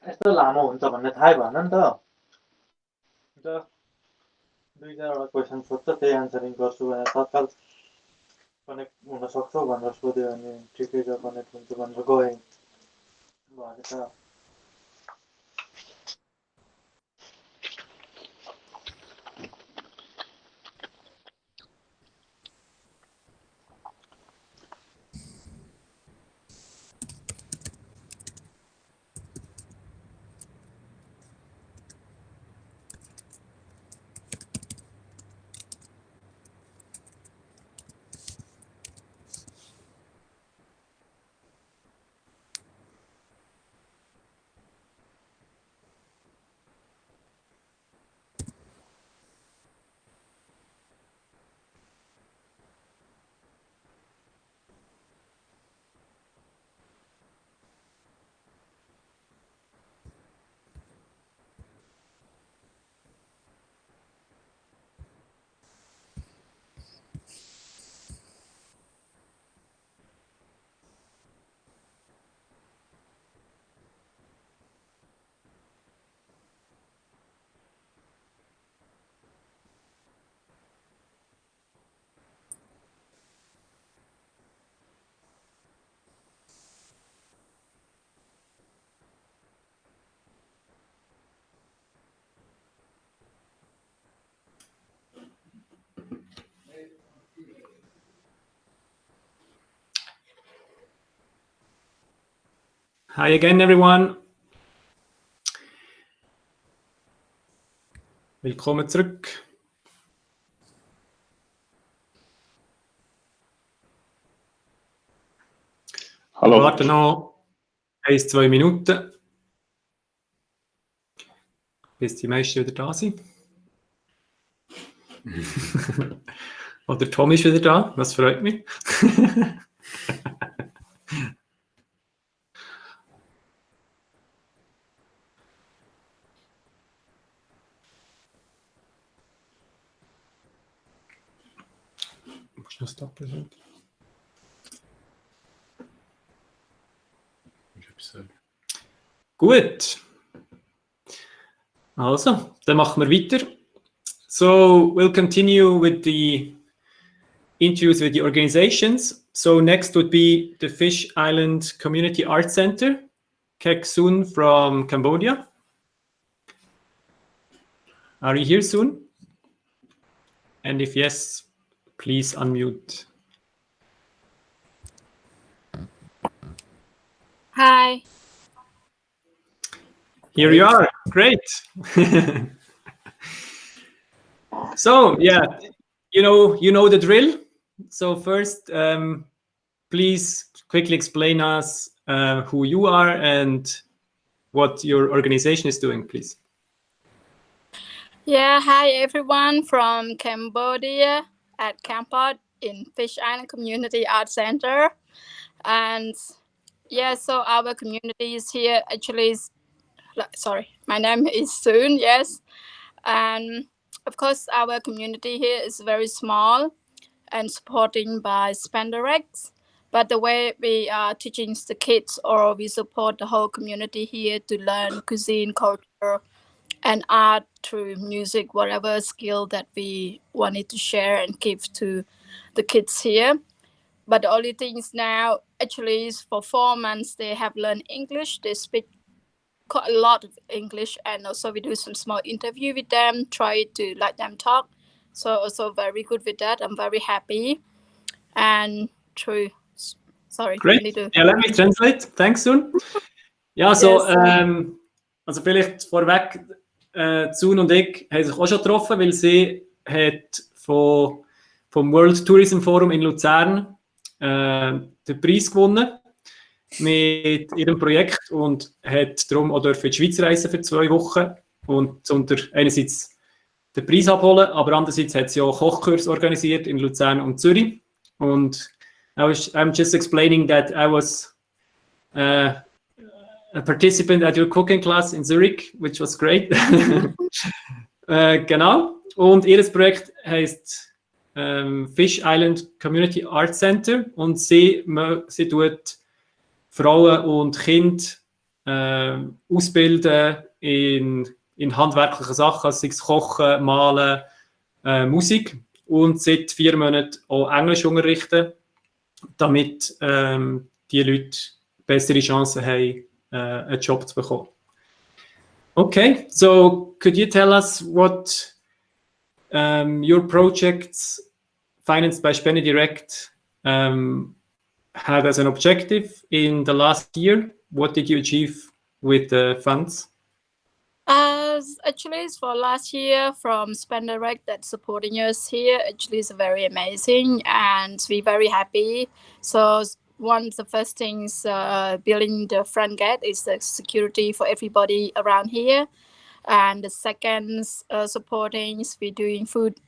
यस्तो लामो हुन्छ भन्ने थाहै भएन नि त दुई चारवटा क्वेसन सोध्छ त्यही आन्सरिङ गर्छु भनेर तत्काल कनेक्ट हुन सक्छौ भनेर सोध्यो अनि ठिकै छ कनेक्ट हुन्छ भनेर गएँ भने त Hi again, everyone. Willkommen zurück. Hallo. Wir warten noch 1-2 Minuten, bis die meisten wieder da sind. Oder Tom ist wieder da, das freut mich. Gut. Also, dann machen wir weiter. So, we'll continue with the interviews with the organizations. So next would be the Fish Island Community Arts Center, Kek Sun from Cambodia. Are you here soon? And if yes, please unmute. Hi. Here you are. Great. So yeah, you know the drill. So first, please quickly explain us who you are and what your organization is doing, please. Yeah, hi everyone from Cambodia at Kampot in Fish Island Community Art Center. And yeah, so our community is here actually is, sorry, my name is Soon, yes. And of course, our community here is very small and supporting by SpendeDirekt. But the way we are teaching the kids, or we support the whole community here to learn cuisine, culture, and art through music, whatever skill that we wanted to share and give to the kids here. But the only thing is now, actually, is for 4 months, they have learned English. They speak quite a lot of English, and also we do some small interview with them, try to let them talk. So also very good with that. I'm very happy. And true. Sorry. Great. Yeah, let me translate. Thanks, Sun. Ja, so, also vielleicht vorweg, Sun und ich haben sich auch schon getroffen, weil sie hat vom World Tourism Forum in Luzern den Preis gewonnen mit ihrem Projekt und hat darum auch in die Schweiz reisen für 2 Wochen und einerseits den Preis abholen, aber andererseits hat sie auch Kochkurs organisiert in Luzern und Zürich. Und I'm just explaining that I was a participant at your cooking class in Zurich, which was great. Genau. Und ihr Projekt heißt Fish Island Community Art Center und sie tut Frauen und Kinder ausbilden in handwerklichen Sachen, also sei es Kochen, Malen, Musik und seit 4 Monaten auch Englisch unterrichten, damit die Leute bessere Chancen haben, einen Job zu bekommen. Okay, so could you tell us what your projects financed by SpendeDirekt had as an objective in the last year? What did you achieve with the funds? Actually, for last year from SpendeDirekt that's supporting us here, actually is very amazing and we're very happy. So one of the first things building the front gate is the security for everybody around here. And the second supporting is we're doing food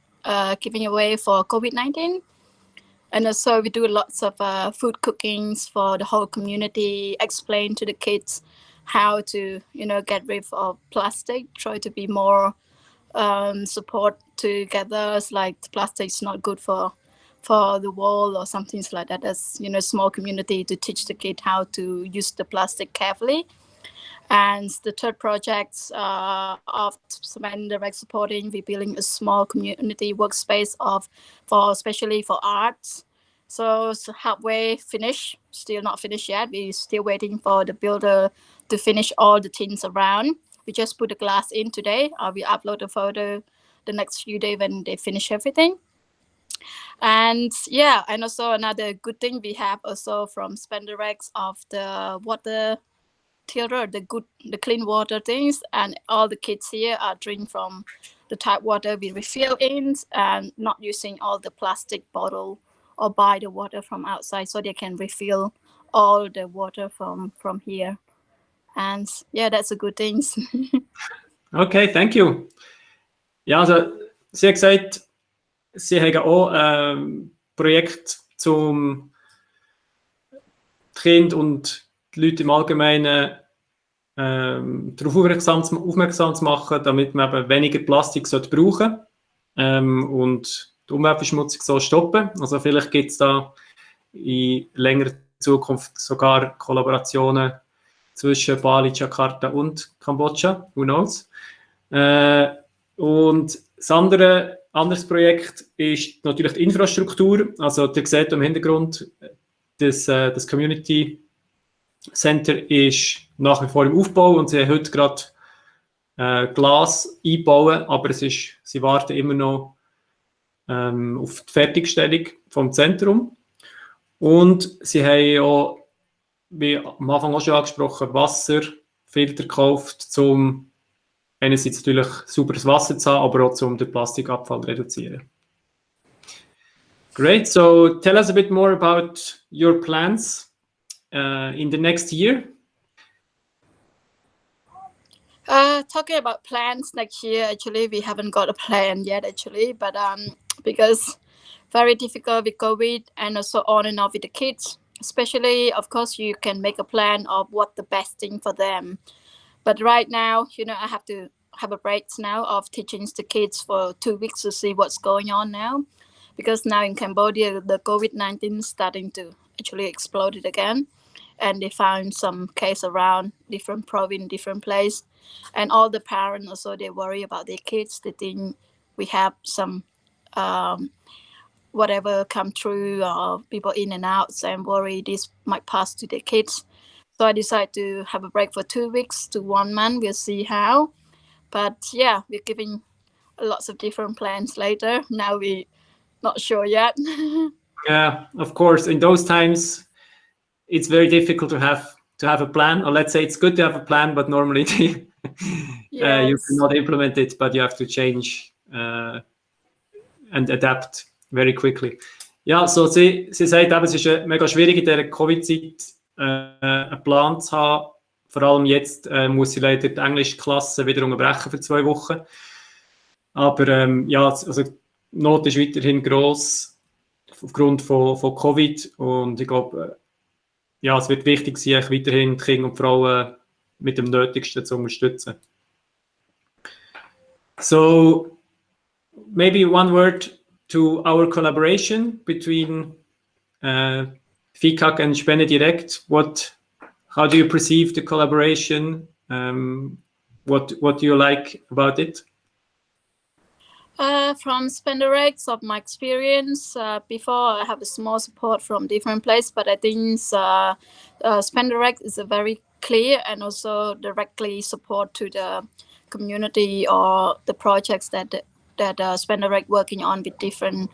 giving away for COVID-19. And also we do lots of food cookings for the whole community, explain to the kids how to, get rid of plastic, try to be more support together. It's like plastic is not good for the world or something like that. As small community to teach the kid how to use the plastic carefully. And the third project of SpendeDirekt supporting, we're building a small community workspace especially for arts. So it's halfway finished, still not finished yet. We're still waiting for the builder to finish all the things around. We just put the glass in today. We upload the photo the next few days when they finish everything. And yeah, and also another good thing we have also from SpendeDirekt of the water filter, the clean water things, and all the kids here are drinking from the tap water we refill in and not using all the plastic bottle or buy the water from outside, so they can refill all the water from here. And yeah, that's a good thing. Okay, thank you. Ja, also sie hat gesagt, sie haben auch ein Projekt zum die Kinder und die Leute im Allgemeinen darauf aufmerksam zu machen, damit man eben weniger Plastik brauchen sollte und die Umweltverschmutzung so stoppen. Also vielleicht gibt es da in längerer Zukunft sogar Kollaborationen zwischen Bali, Jakarta und Kambodscha. Who knows? Und das anderes Projekt ist natürlich die Infrastruktur. Also ihr seht im Hintergrund, das Community Center ist nach wie vor im Aufbau und sie haben heute gerade Glas einbauen, aber sie warten immer noch auf die Fertigstellung vom Zentrum. Und sie haben auch, wie am Anfang auch schon angesprochen, Wasserfilter gekauft, um einerseits natürlich sauberes Wasser zu haben, aber auch um den Plastikabfall zu reduzieren. Great. So tell us a bit more about your plans in the next year. Talking about plans next year, actually, we haven't got a plan yet, actually, but because very difficult with COVID and also on and off with the kids, especially, of course, you can make a plan of what the best thing for them. But right now, I have to have a break now of teaching the kids for 2 weeks to see what's going on now, because now in Cambodia, the COVID-19 is starting to actually explode it again. And they found some case around different province, different place. And all the parents also, they worry about their kids. They think we have some whatever come through, people in and out, and worry this might pass to their kids. So I decided to have a break for 2 weeks to 1 month. We'll see how. But yeah, we're giving lots of different plans later. Now we're not sure yet. Yeah, of course. In those times, it's very difficult to have a plan, or let's say it's good to have a plan, but normally you cannot implement it, but you have to change and adapt very quickly. Ja, so sie sagt eben, es ist mega schwierig in dieser Covid-Zeit einen Plan zu haben. Vor allem jetzt muss sie leider die Englischklasse wieder unterbrechen für 2 Wochen. Aber ja, also die Not ist weiterhin gross aufgrund von Covid, und ich glaube, ja, es wird wichtig sein, weiterhin die Kinder und Frauen mit dem Nötigsten zu unterstützen. So, maybe one word to our collaboration between FICAC and SpendeDirekt. How do you perceive the collaboration? What do you like about it? From SpendeDirekt, of my experience, before I have a small support from different places, but I think SpendeDirekt is a very clear and also directly support to the community or the projects that SpendeDirekt working on with different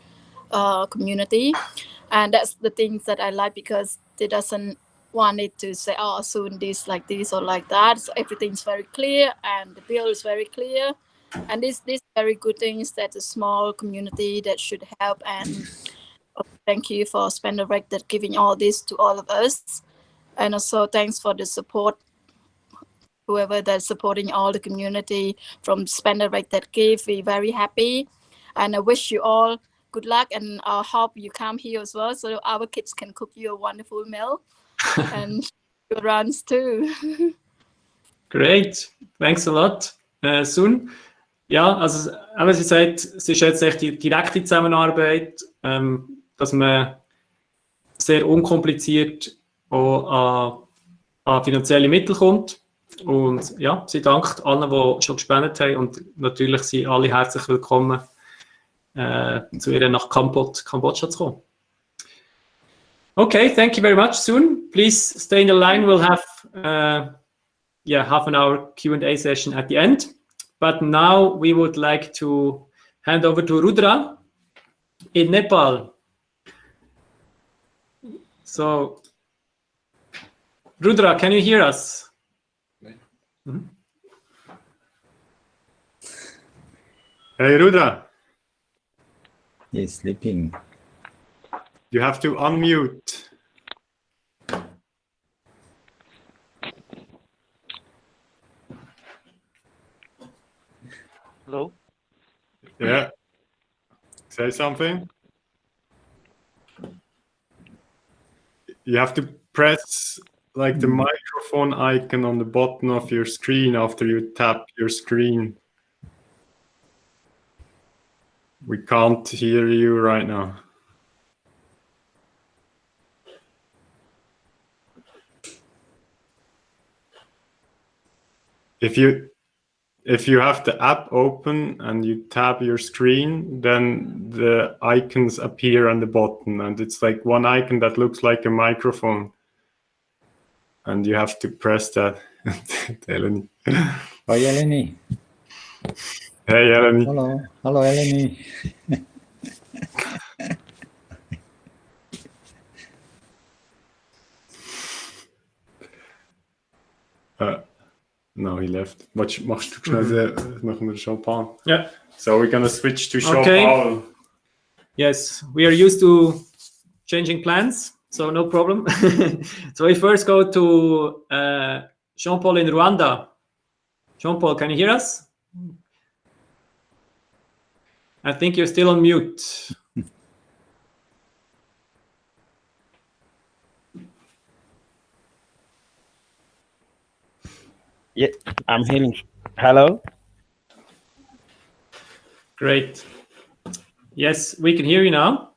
community, and that's the things that I like, because they doesn't want it to say, oh, soon this like this or like that. So everything's very clear and the bill is very clear. And these very good things that a small community that should help. And thank you for SpendeDirekt that giving all this to all of us. And also thanks for the support, whoever that's supporting all the community from SpendeDirekt that gave. We're very happy. And I wish you all good luck, and I hope you come here as well so our kids can cook you a wonderful meal and your runs too. Great. Thanks a lot, Sun. Ja, also aber sie sagt, sie schätzt echt die direkte Zusammenarbeit, dass man sehr unkompliziert auch an finanzielle Mittel kommt. Und ja, sie dankt allen, die schon gespendet haben, und natürlich sind alle herzlich willkommen, zu ihr nach Kambodscha zu kommen. Okay, thank you very much, Sun. Please stay in the line. We'll have half an hour Q&A session at the end. But now we would like to hand over to Rudra in Nepal. So, Rudra, can you hear us? Mm-hmm. Hey, Rudra. He's sleeping. You have to unmute. Hello? Yeah. Say something. You have to press like the microphone icon on the bottom of your screen after you tap your screen. We can't hear you right now. If you have the app open and you tap your screen, then the icons appear on the bottom, and it's like one icon that looks like a microphone. And you have to press that. Hi, Eleni. Hey, Eleni. Hello. Hello, Eleni. No, he left. Machst du schnell machen wir Jean-Paul? Yeah. So we're gonna switch to Jean-Paul. Okay. Yes, we are used to changing plans, so no problem. So we first go to Jean-Paul in Rwanda. Jean-Paul, can you hear us? I think you're still on mute. Yeah, I'm hearing. Hello? Great. Yes, we can hear you now.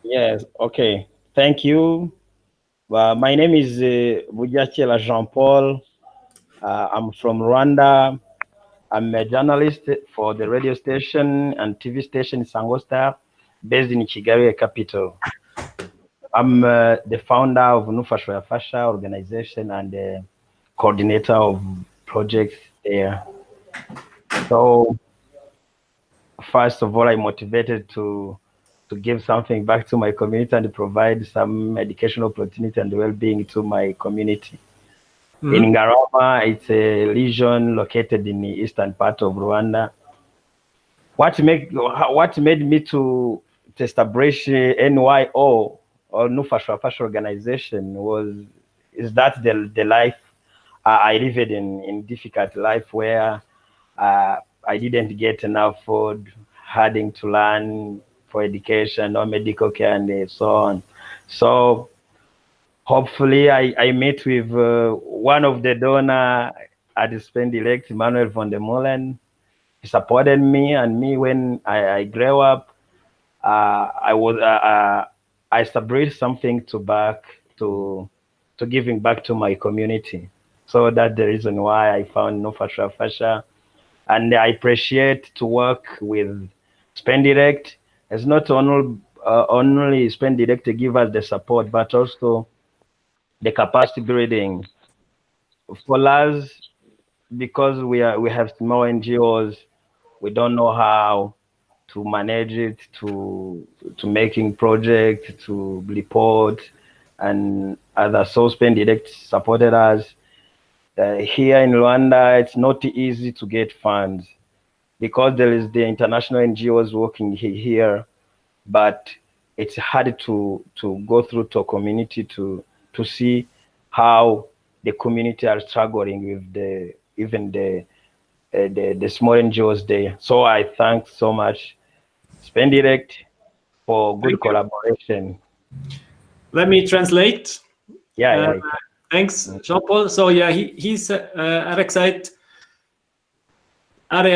Yes, okay. Thank you. My name is Bujachela Jean-Paul. I'm from Rwanda. I'm a journalist for the radio station and TV station Sango Star, based in Kigali capital. I'm the founder of Nufashwa Fasha organization and the coordinator of projects there. So first of all, I'm motivated to give something back to my community and provide some educational opportunity and well-being to my community. In Ngarama, it's a region located in the eastern part of Rwanda. What made me to establish NYO or Nufashwa Fasha organization is that the life I lived in difficult life where I didn't get enough food, having to learn for education or medical care and so on. So hopefully I met with one of the donor at SpendeDirekt, Emmanuel von der Molen. He supported me, and me when I grew up, I established something to giving back to my community. So that's the reason why I found Nufashwa Fasha. And I appreciate to work with SpendeDirekt. It's not only SpendeDirekt to give us the support, but also the capacity building for us, because we have small NGOs. We don't know how to manage it, to making projects, to report, and other. So SpendeDirekt supported us. Here in Rwanda, it's not easy to get funds because there is the international NGOs working here, but it's hard to go through to a community to see how the community are struggling with even the small NGOs there. So I thank so much SpendeDirekt for good collaboration. Let me translate. Yeah. Thanks, Jean-Paul. So yeah, he's hat gesagt, hat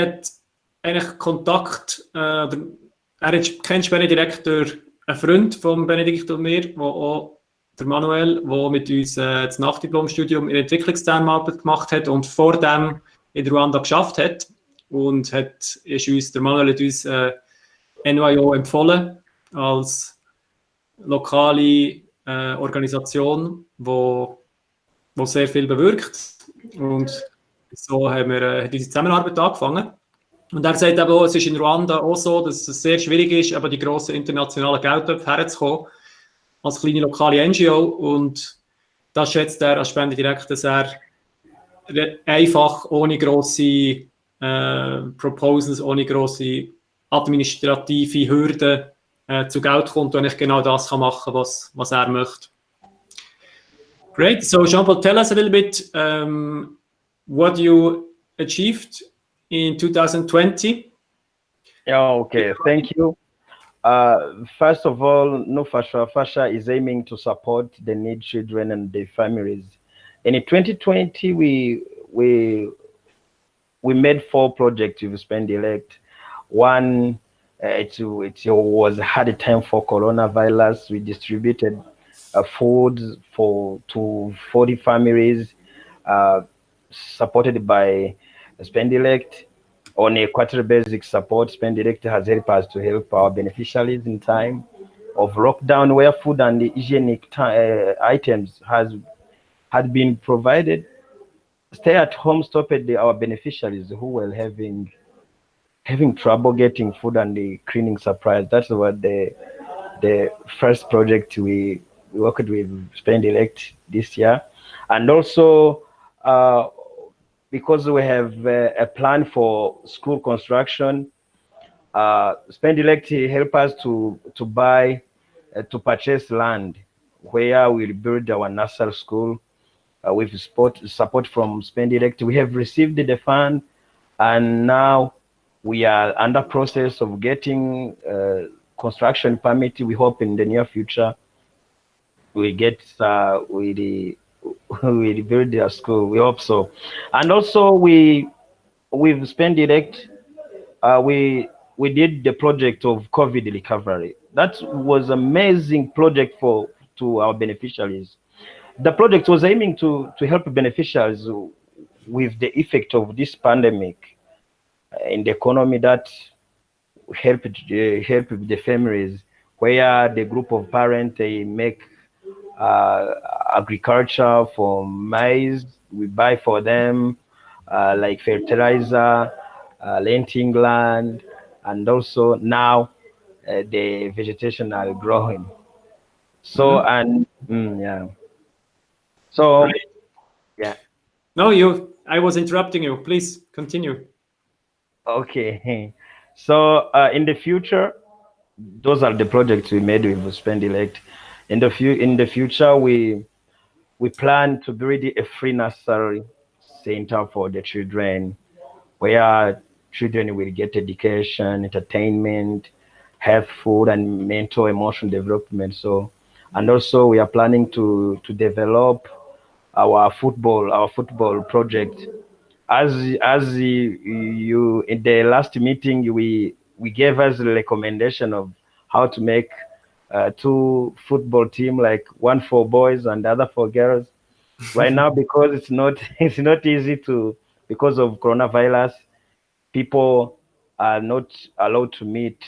eigentlich Kontakt, kennt SpendeDirekt durch einen Freund von Benedikt und mir, wo auch der Manuel, der mit uns das Nachdiplomstudium in Entwicklungszusammenarbeit gemacht hat und vor dem in Ruanda geschafft hat. Und der Manuel hat uns NYO empfohlen als lokale Organisation, wo sehr viel bewirkt. Und so haben wir diese Zusammenarbeit angefangen. Und er sagt aber auch, es ist in Ruanda auch so, dass es sehr schwierig ist, aber die grossen internationalen Geldtöpfe herzukommen, als kleine lokale NGO. Und das schätzt er als SpendeDirekt, dass er einfach, ohne grosse Proposals, ohne grosse administrative Hürden zu Geld kommt und ich genau das kann machen, was er möchte. Great. So Jean-Paul, tell us a little bit what you achieved in 2020. Yeah, okay. Thank you. First of all, Nufashwa Fasha is aiming to support the needy children and their families. In 2020, we made 4 projects with SpendeDirekt. One, it was a hard time for coronavirus. We distributed food to 40 families, supported by SpendeDirekt. On a quarterly basic support, SpendeDirekt has helped us to help our beneficiaries in time of lockdown, where food and hygienic items had been provided. stay-at-home stopped our beneficiaries who were having trouble getting food and the cleaning supplies. That's what the first project we worked with SpendeDirekt this year. And also because we have a plan for school construction, SpendeDirekt help us to purchase land where we'll build our nursery school with support from SpendeDirekt. We have received the fund, and now we are under process of getting construction permit. We hope in the near future we get we build their school. We hope so. And also with SpendeDirekt, we did the project of COVID recovery. That was amazing project to our beneficiaries. The project was aiming to help beneficiaries with the effect of this pandemic in the economy, that help the families, where the group of parents, they make agriculture for maize. We buy for them like fertilizer, renting land, and also now the vegetation are growing. So and yeah. So yeah. No, I was interrupting you. Please continue. Okay. So in the future, those are the projects we made with SpendeDirekt. In the future, we plan to build a free nursery center for the children, where children will get education, entertainment, health, food, and mental, emotional development. So, and also we are planning to develop our football project. As you in the last meeting, we gave us the recommendation of how to make two football team, like one for boys and the other for girls. Right now, because it's not easy because of coronavirus, people are not allowed to meet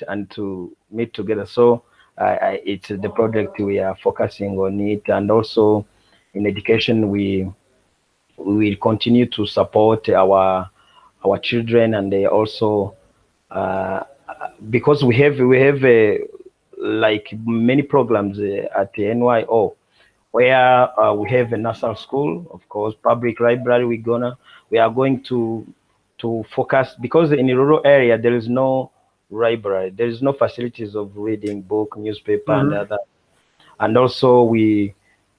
together. So it's the project we are focusing on it, and also in education we will continue to support our children, and they also because we have like many programs at the NYO, where we have a national school, of course, public library. We are going to focus, because in a rural area there is no library, there is no facilities of reading book, newspaper, and other. And also we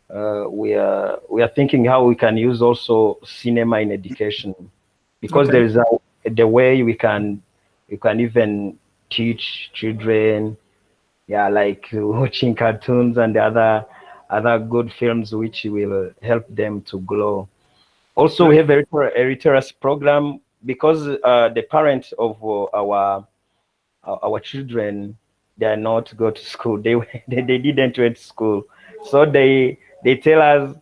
are thinking how we can use also cinema in education, because there is the way we can even teach children, like watching cartoons and the other good films which will help them to grow. Also, we have a literacy program, because the parents of our children, they are not go to school. They didn't went to school, so they tell us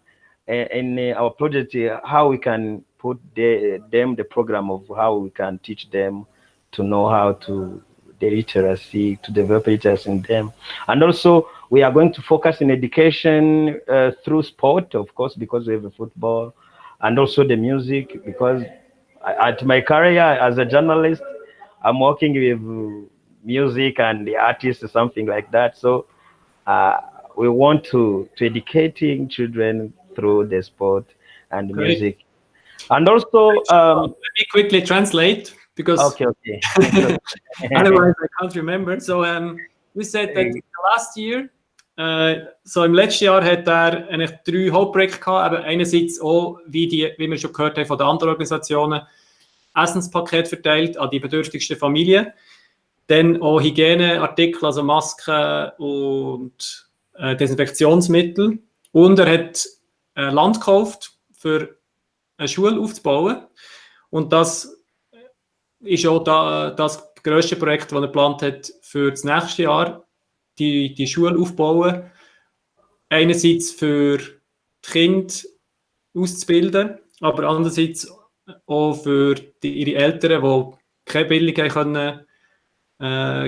in our project how we can put them the program of how we can teach them to know how to the literacy, to develop literacy in them. And also we are going to focus in education through sport, of course, because we have a football, and also the music, because at my career as a journalist, I'm working with music and the artists or something like that. So we want to educating children through the sport and music. And also let me quickly translate, because okay. otherwise I can't remember. So we said that last year, so im letzten Jahr hat eigentlich 3 Hauptprojekte gehabt, aber einerseits auch, wie wir schon gehört haben von den anderen Organisationen, Essenspaket verteilt an die bedürftigsten Familien, dann auch Hygieneartikel, also Masken und Desinfektionsmittel, und er hat Land gekauft, für eine Schule aufzubauen, und das ist auch das grösste Projekt, das er geplant hat für das nächste Jahr, die Schule aufbauen, einerseits für die Kinder auszubilden, aber andererseits auch für ihre Eltern, die keine Bildung können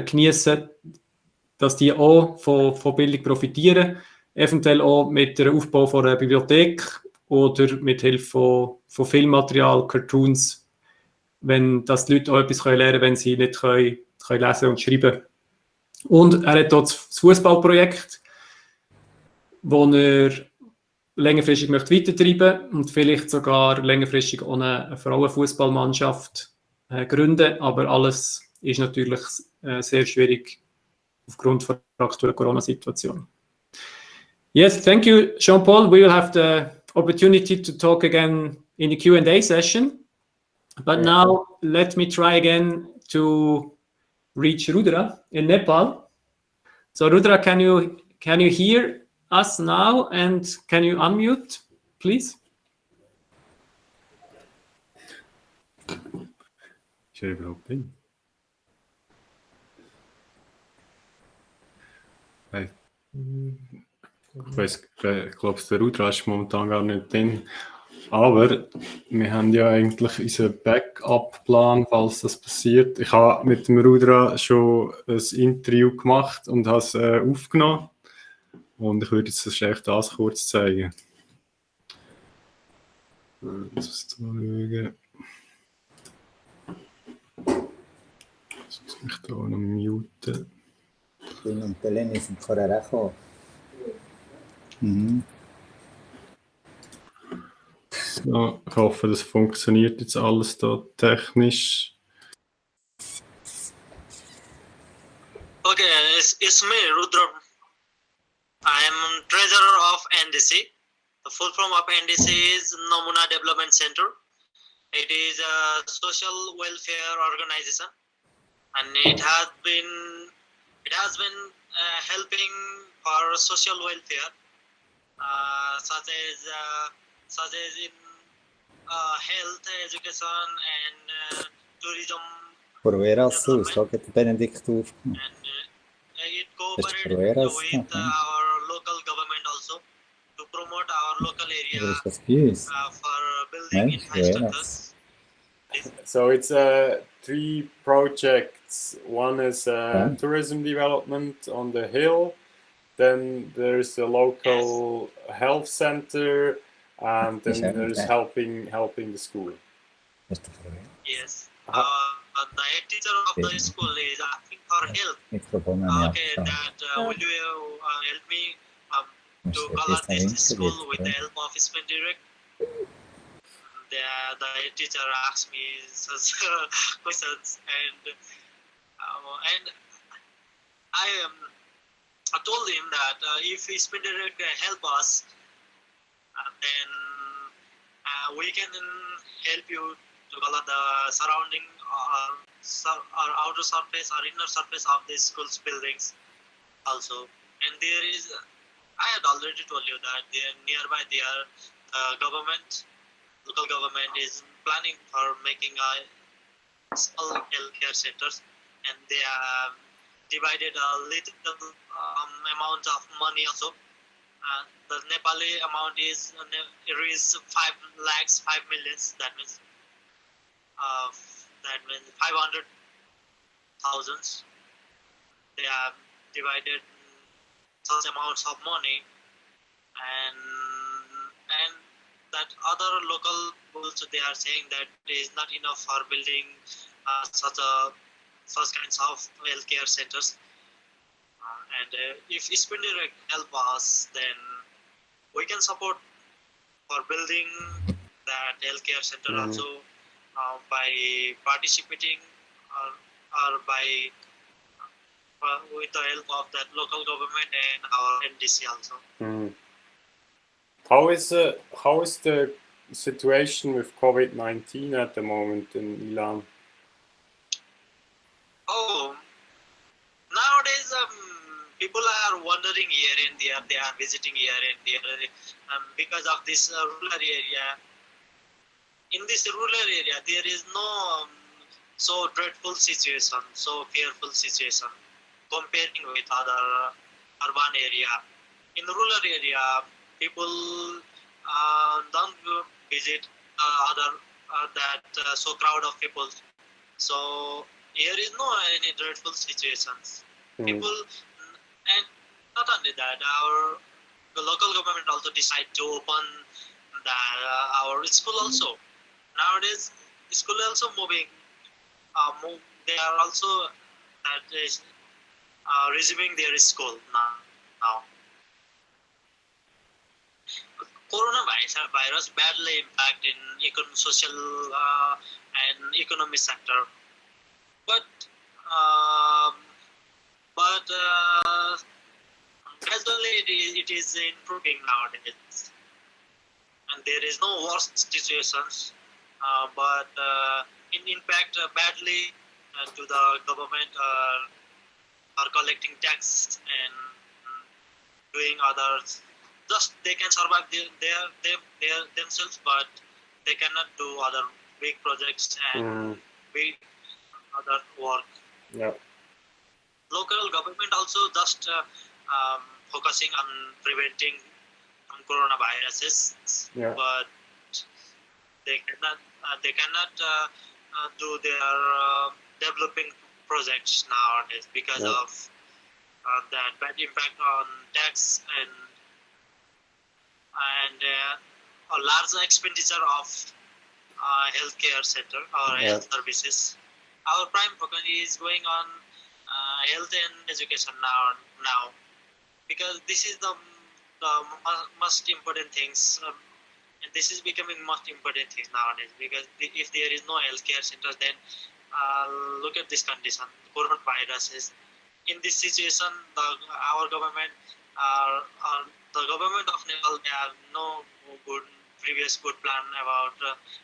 geniessen, dass die auch von Bildung profitieren, eventuell auch mit dem Aufbau von einer Bibliothek, oder mit Hilfe von Filmmaterial, Cartoons, wenn das die Leute auch etwas lernen können, wenn sie nicht können lesen und schreiben. Und er hat dort das Fußballprojekt, das er längerfristig möchte weitertreiben und vielleicht sogar längerfristig auch eine Frauenfußballmannschaft gründen. Aber alles ist natürlich sehr schwierig aufgrund der aktuellen Corona-Situation. Yes, thank you, Jean-Paul. We will have the opportunity to talk again in the Q&A session. But now let me try again to reach Rudra in Nepal. So Rudra, can you hear us now and can you unmute, please? Ist er überhaupt drin? Hey. Ich glaube, der Rudra ist momentan gar nicht drin. Aber wir haben ja eigentlich unseren Backup-Plan, falls das passiert. Ich habe mit dem Rudra schon ein Interview gemacht und habe es aufgenommen. Und ich würde jetzt echt das kurz zeigen. Jetzt mal das muss ich da noch muten. Queen und Belen sind vorher auch gekommen. Mhm. So, ich hoffe, das funktioniert jetzt alles da technisch. Okay, it's me, Rudra. I'm treasurer of NDC. The full form of NDC is Namuna Development Center. It is a social welfare organization, and it has been helping for social welfare, such as in health, education, and tourism. Von wer aus aus? Schau, hat Benedikt aufgenommen. It cooperates with our local government also to promote our local area for building infrastructures. So it's 3 projects. One is tourism development on the hill. Then there's a local health center, and then there's helping the school. Yes. The head teacher of the school is asking for help. Okay, that will you help me to color this school with the help of SpendeDirekt? The head teacher asked me such questions, and I told him that if SpendeDirekt help us, then we can help you to color the surrounding or outer surface or inner surface of the school's buildings also. And there is, I had already told you that nearby there, local government is planning for making a small healthcare centers, and they have divided a little amount of money also. The Nepali amount is 5 lakhs, 5 millions. That means 500,000. They have divided such amounts of money, and that other local also they are saying that it is not enough for building such kinds of healthcare centers. And if SpendeDirekt help us, then we can support for building that healthcare center also by participating or by with the help of that local government and our NDC also. How is the situation with COVID-19 at the moment in Milan? Oh, nowadays people are wandering here and there. They are visiting here and there because of this rural area. In this rural area, there is no so dreadful situation, so fearful situation comparing with other urban area. In rural area, people don't visit so crowd of people. So here is no any dreadful situations. People, and not only that, the local government also decide to open our school also. Nowadays, school also moving. They are also resuming their school now. Coronavirus badly impact in social and economic sector, but gradually it is improving nowadays, and there is no worst situations, but in impact badly to the government are collecting tax and doing others. Just they can survive themselves, but they cannot do other big projects and big other work. Yeah. Local government also just focusing on preventing coronaviruses, but they cannot do their developing projects nowadays because of that bad impact on tax and a large expenditure of healthcare center or health services. Our prime focus is going on health and education now, because this is the most important things, and this is becoming most important thing nowadays. Because if there is no healthcare centers, then look at this condition, coronavirus is. In this situation, our government, the government of Nepal, they have no previous good plan about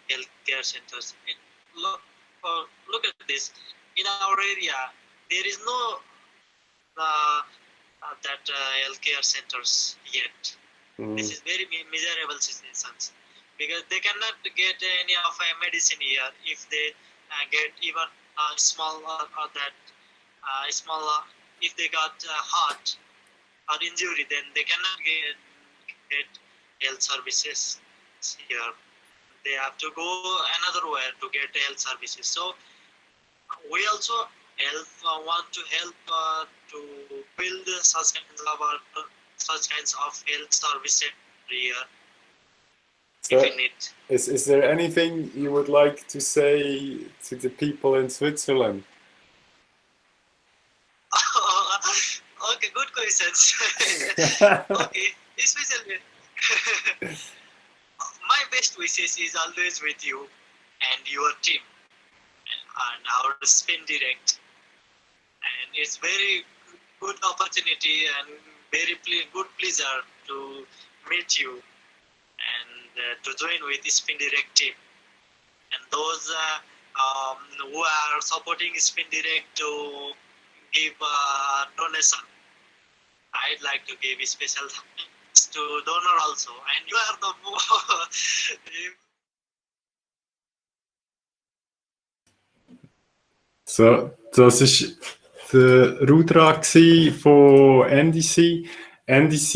healthcare centers. Look at this. In our area, there is no healthcare centers yet. This is very miserable situations, because they cannot get any of a medicine here. If they get even small if they got heart or injury, then they cannot get health services here. They have to go another way to get health services. So we also want to help to build such kinds of health services here. So if we need. Is there anything you would like to say to the people in Switzerland? Okay, good questions. Okay, especially my best wishes is always with you and your team and our SpendeDirekt, and it's very good opportunity and very good pleasure to meet you and to join with the SpendeDirekt team, and those who are supporting SpendeDirekt to give donation. I'd like to give a special thanks to donor also, and you are the So, das ist der Rudra von NDC. NDC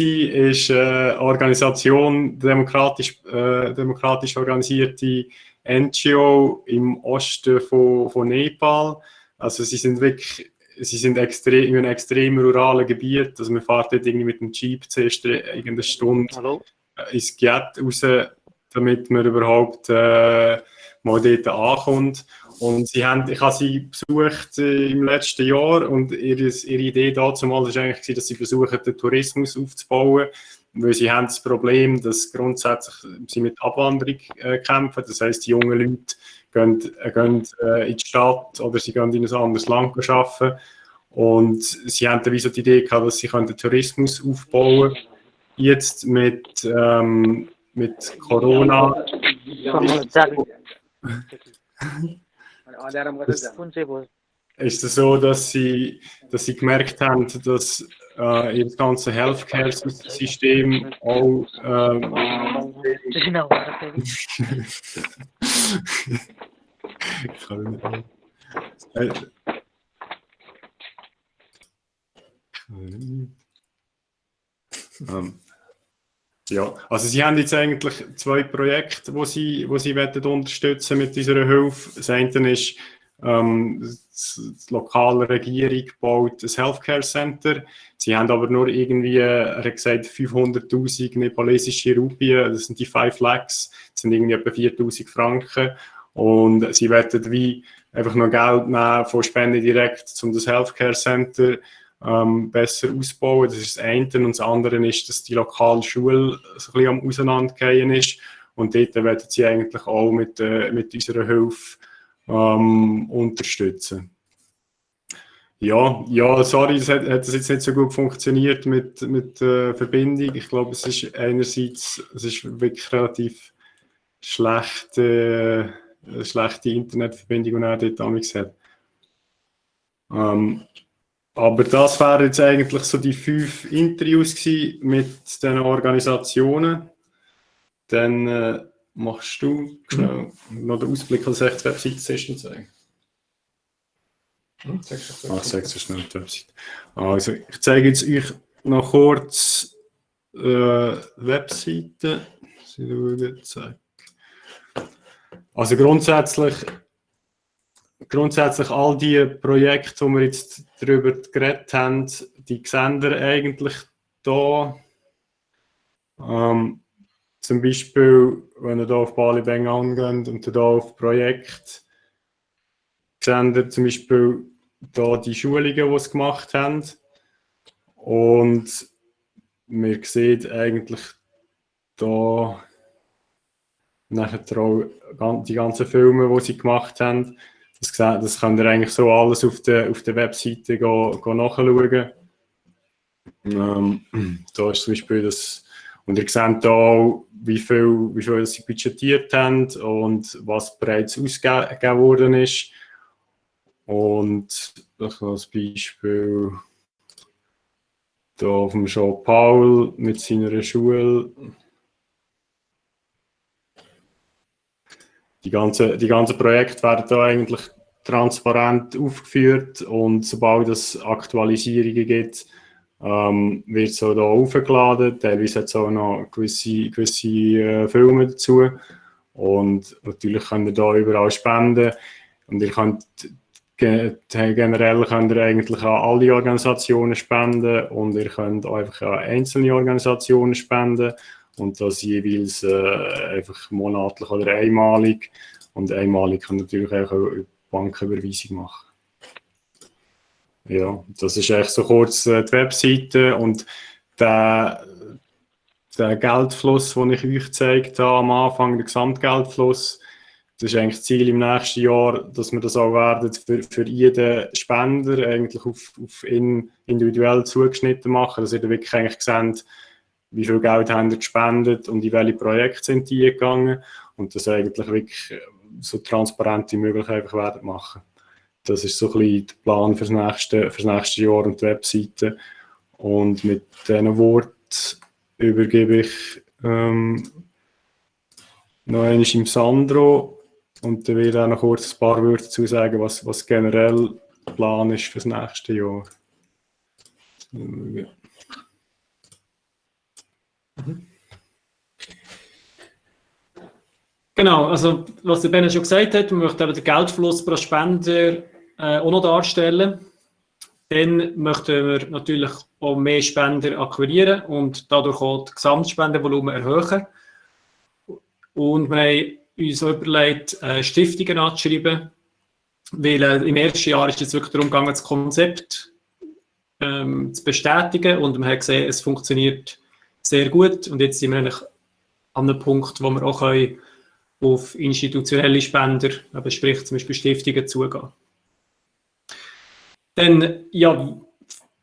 ist eine Organisation, demokratisch organisierte NGO im Osten von Nepal. Also sie sind in einem extrem ruralen Gebiet. Also man fährt dort irgendwie mit dem Jeep zuerst eine Stunde ins Gebiet raus, damit man überhaupt mal dort ankommt. Und ich habe sie besucht im letzten Jahr, und ihre Idee dazu mal war eigentlich, dass sie versuchen, den Tourismus aufzubauen, weil sie haben das Problem, dass grundsätzlich sie mit Abwanderung kämpfen. Das heisst, die jungen Leute gehen in die Stadt oder sie gehen in ein anderes Land arbeiten. Und sie haben dann so die Idee gehabt, dass sie den Tourismus aufbauen können. Jetzt mit Corona ist es so, dass sie gemerkt haben, dass ihr ganzes Healthcare-System auch ich kann nicht ja, also sie haben jetzt eigentlich zwei Projekte, die sie unterstützen mit dieser Hilfe. Das eine ist Die lokale Regierung baut ein Healthcare Center. Sie haben aber nur irgendwie, er hat gesagt, 500'000 nepalesische Rupien, das sind die 5 Lakhs, das sind irgendwie etwa 4'000 Franken. Und sie werden wie einfach noch Geld nehmen von SpendeDirekt, um das Healthcare Center besser auszubauen. Das ist das eine. Und das andere ist, dass die lokale Schule so ein bisschen am Auseinandergehen ist. Und dort werden sie eigentlich auch mit unserer Hilfe unterstützen. Ja, sorry, das hat jetzt nicht so gut funktioniert mit Verbindung. Ich glaube, es ist einerseits, es ist wirklich relativ schlechte Internetverbindung, die er dort damals hat. Aber das wären jetzt eigentlich so die 5 Interviews gewesen mit den Organisationen. Dann machst du schnell noch den Ausblick als 6 Webseiten zeigen. Ich sage so schnell die Webseite. Also, ich zeige jetzt euch noch kurz Webseiten. Also grundsätzlich all die Projekte, die wir jetzt darüber geredet haben, die sehen ihr eigentlich hier. Zum Beispiel, wenn ihr hier auf Bali Bang angeht und hier auf Projekt, seht ihr zum Beispiel hier die Schulungen, die sie gemacht haben. Und man sieht eigentlich hier nachher auch die ganzen Filme, die sie gemacht haben. Das könnt ihr eigentlich so alles auf der Webseite nachschauen. Da ist zum Beispiel das. Und ihr seht hier auch, wie viel sie budgetiert haben und was bereits ausgegeben worden ist. Und als Beispiel hier vom Jean-Paul mit seiner Schule. Die ganzen Projekte werden hier eigentlich transparent aufgeführt und sobald es Aktualisierungen gibt, wird es auch hier aufgeladen. Teilweise hat es auch noch gewisse Filme dazu. Und natürlich könnt ihr hier überall spenden. Und ihr könnt generell eigentlich an alle Organisationen spenden und ihr könnt auch einfach an einzelne Organisationen spenden. Und das jeweils einfach monatlich oder einmalig. Und einmalig kann natürlich auch eine Banküberweisung machen. Ja, das ist eigentlich so kurz die Webseite und der Geldfluss, den ich euch gezeigt habe am Anfang, der Gesamtgeldfluss, das ist eigentlich das Ziel im nächsten Jahr, dass wir das auch werden für jeden Spender eigentlich auf ihn individuell zugeschnitten machen, dass ihr wirklich eigentlich seht, wie viel Geld haben wir gespendet und in welche Projekte sind die gegangen und das eigentlich wirklich so transparent wie möglich einfach werden machen. Das ist so ein bisschen der Plan fürs nächste Jahr und die Webseite. Und mit diesen Worten übergebe ich noch einmal im Sandro und dann will er noch kurz ein paar Worte dazu sagen, was generell der Plan ist fürs nächste Jahr. Genau, also was der Ben schon gesagt hat, wir möchten den Geldfluss pro Spender auch noch darstellen. Dann möchten wir natürlich auch mehr Spender akquirieren und dadurch auch das Gesamtspendenvolumen erhöhen. Und wir haben uns auch überlegt, Stiftungen anzuschreiben, weil im ersten Jahr ist es wirklich darum gegangen, das Konzept zu bestätigen und wir haben gesehen, es funktioniert sehr gut und jetzt sind wir eigentlich an einem Punkt, wo wir auch auf institutionelle Spender, sprich zum Beispiel Stiftungen, zugehen. Dann, ja,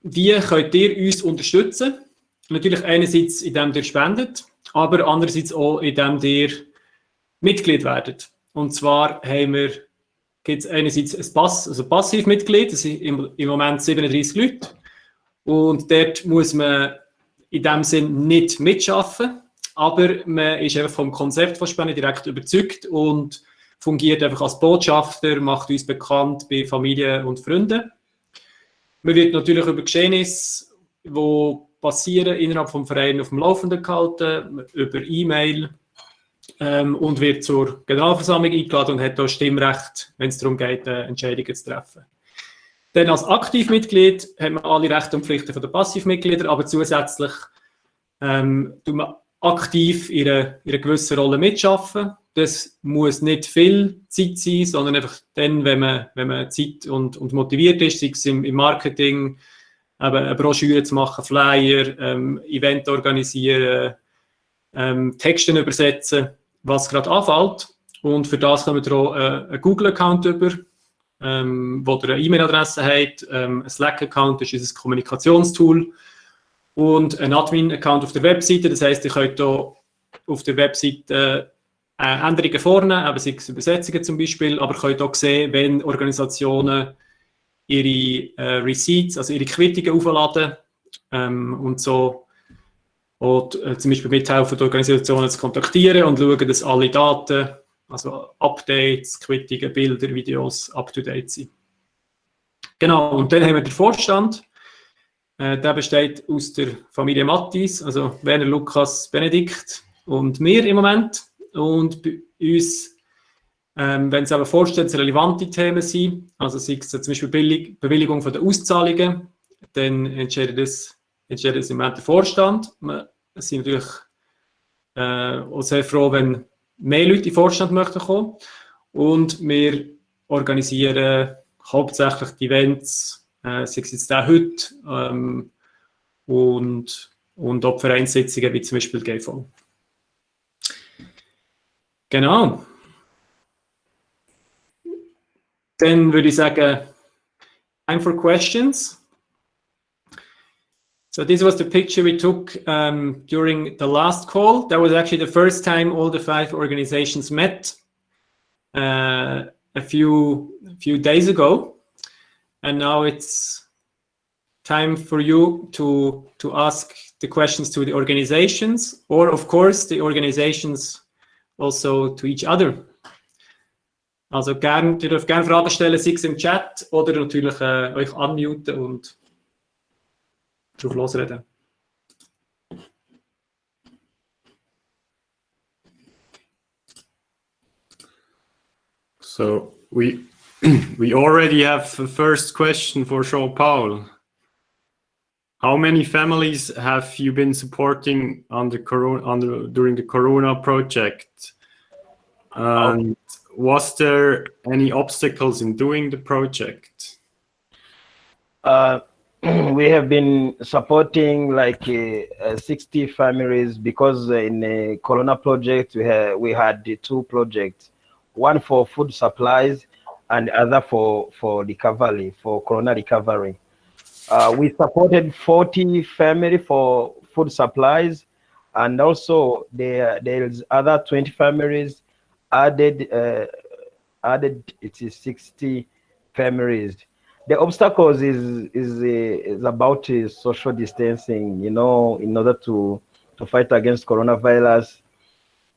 wie könnt ihr uns unterstützen? Natürlich einerseits, indem ihr spendet, aber andererseits auch, indem ihr Mitglied werdet. Und zwar gibt es einerseits ein Passivmitglied, das sind im Moment 37 Leute. Und dort muss man in dem Sinn nicht mitschaffen, aber man ist einfach vom Konzept von SpendeDirekt überzeugt und fungiert einfach als Botschafter, macht uns bekannt bei Familie und Freunden. Man wird natürlich über Geschehnisse, die passieren innerhalb des Vereins, auf dem Laufenden gehalten, über E-Mail und wird zur Generalversammlung eingeladen und hat da Stimmrecht, wenn es darum geht, Entscheidungen zu treffen. Dann als Aktivmitglied haben wir alle Rechte und Pflichten der Passivmitglieder, aber zusätzlich tun wir aktiv in einer gewissen Rolle mitschaffen. Das muss nicht viel Zeit sein, sondern einfach dann, wenn man Zeit und motiviert ist, sei es im Marketing, eben eine Broschüre zu machen, Flyer, Event organisieren, Texte übersetzen, was gerade anfällt. Und für das kommen wir auch einen Google-Account über, wo ihr eine E-Mail-Adresse habt. Ein Slack-Account ist unser Kommunikationstool. Und ein Admin-Account auf der Webseite. Das heisst, ihr könnt hier auf der Webseite Änderungen vornehmen, eben sei es Übersetzungen zum Beispiel, aber könnt auch sehen, wenn Organisationen ihre Receipts, also ihre Quittungen aufladen und so und zum Beispiel mithelfen, die Organisationen zu kontaktieren und schauen, dass alle Daten, also Updates, Quittungen, Bilder, Videos up-to-date sind. Genau, und dann haben wir den Vorstand. Der besteht aus der Familie Mattis, also Werner, Lukas, BenEdIkt und mir im Moment. Und bei uns, wenn es aber relevante Themen sind, also sei es zum Beispiel Bewilligung von den Auszahlungen, dann entscheidet das im Moment der Vorstand. Wir sind natürlich auch sehr froh, wenn mehr Leute in den Vorstand möchten kommen. Und wir organisieren hauptsächlich die Events, sei es jetzt auch heute, und auch Vereinssitzungen wie zum Beispiel GV. Genau. Dann würde ich sagen, time for questions. So this was the picture we took during the last call. That was actually the first time all the 5 organizations met a few days ago. And now it's time for you to ask the questions to the organizations, or of course the organizations also to each other. Also ihr dürft gerne Fragen stellen, sei es im Chat oder natürlich euch unmuten und drauf losreden. So we already have the first question for Jean-Paul. How many families have you been supporting during the Corona project? And was there any obstacles in doing the project? We have been supporting like 60 families because in the Corona project we had the 2 projects, one for food supplies and other for recovery, for Corona recovery. We supported 40 families for food supplies, and also there's other 20 families added. It is 60 families. The obstacles is about social distancing. You know, in order to fight against coronavirus,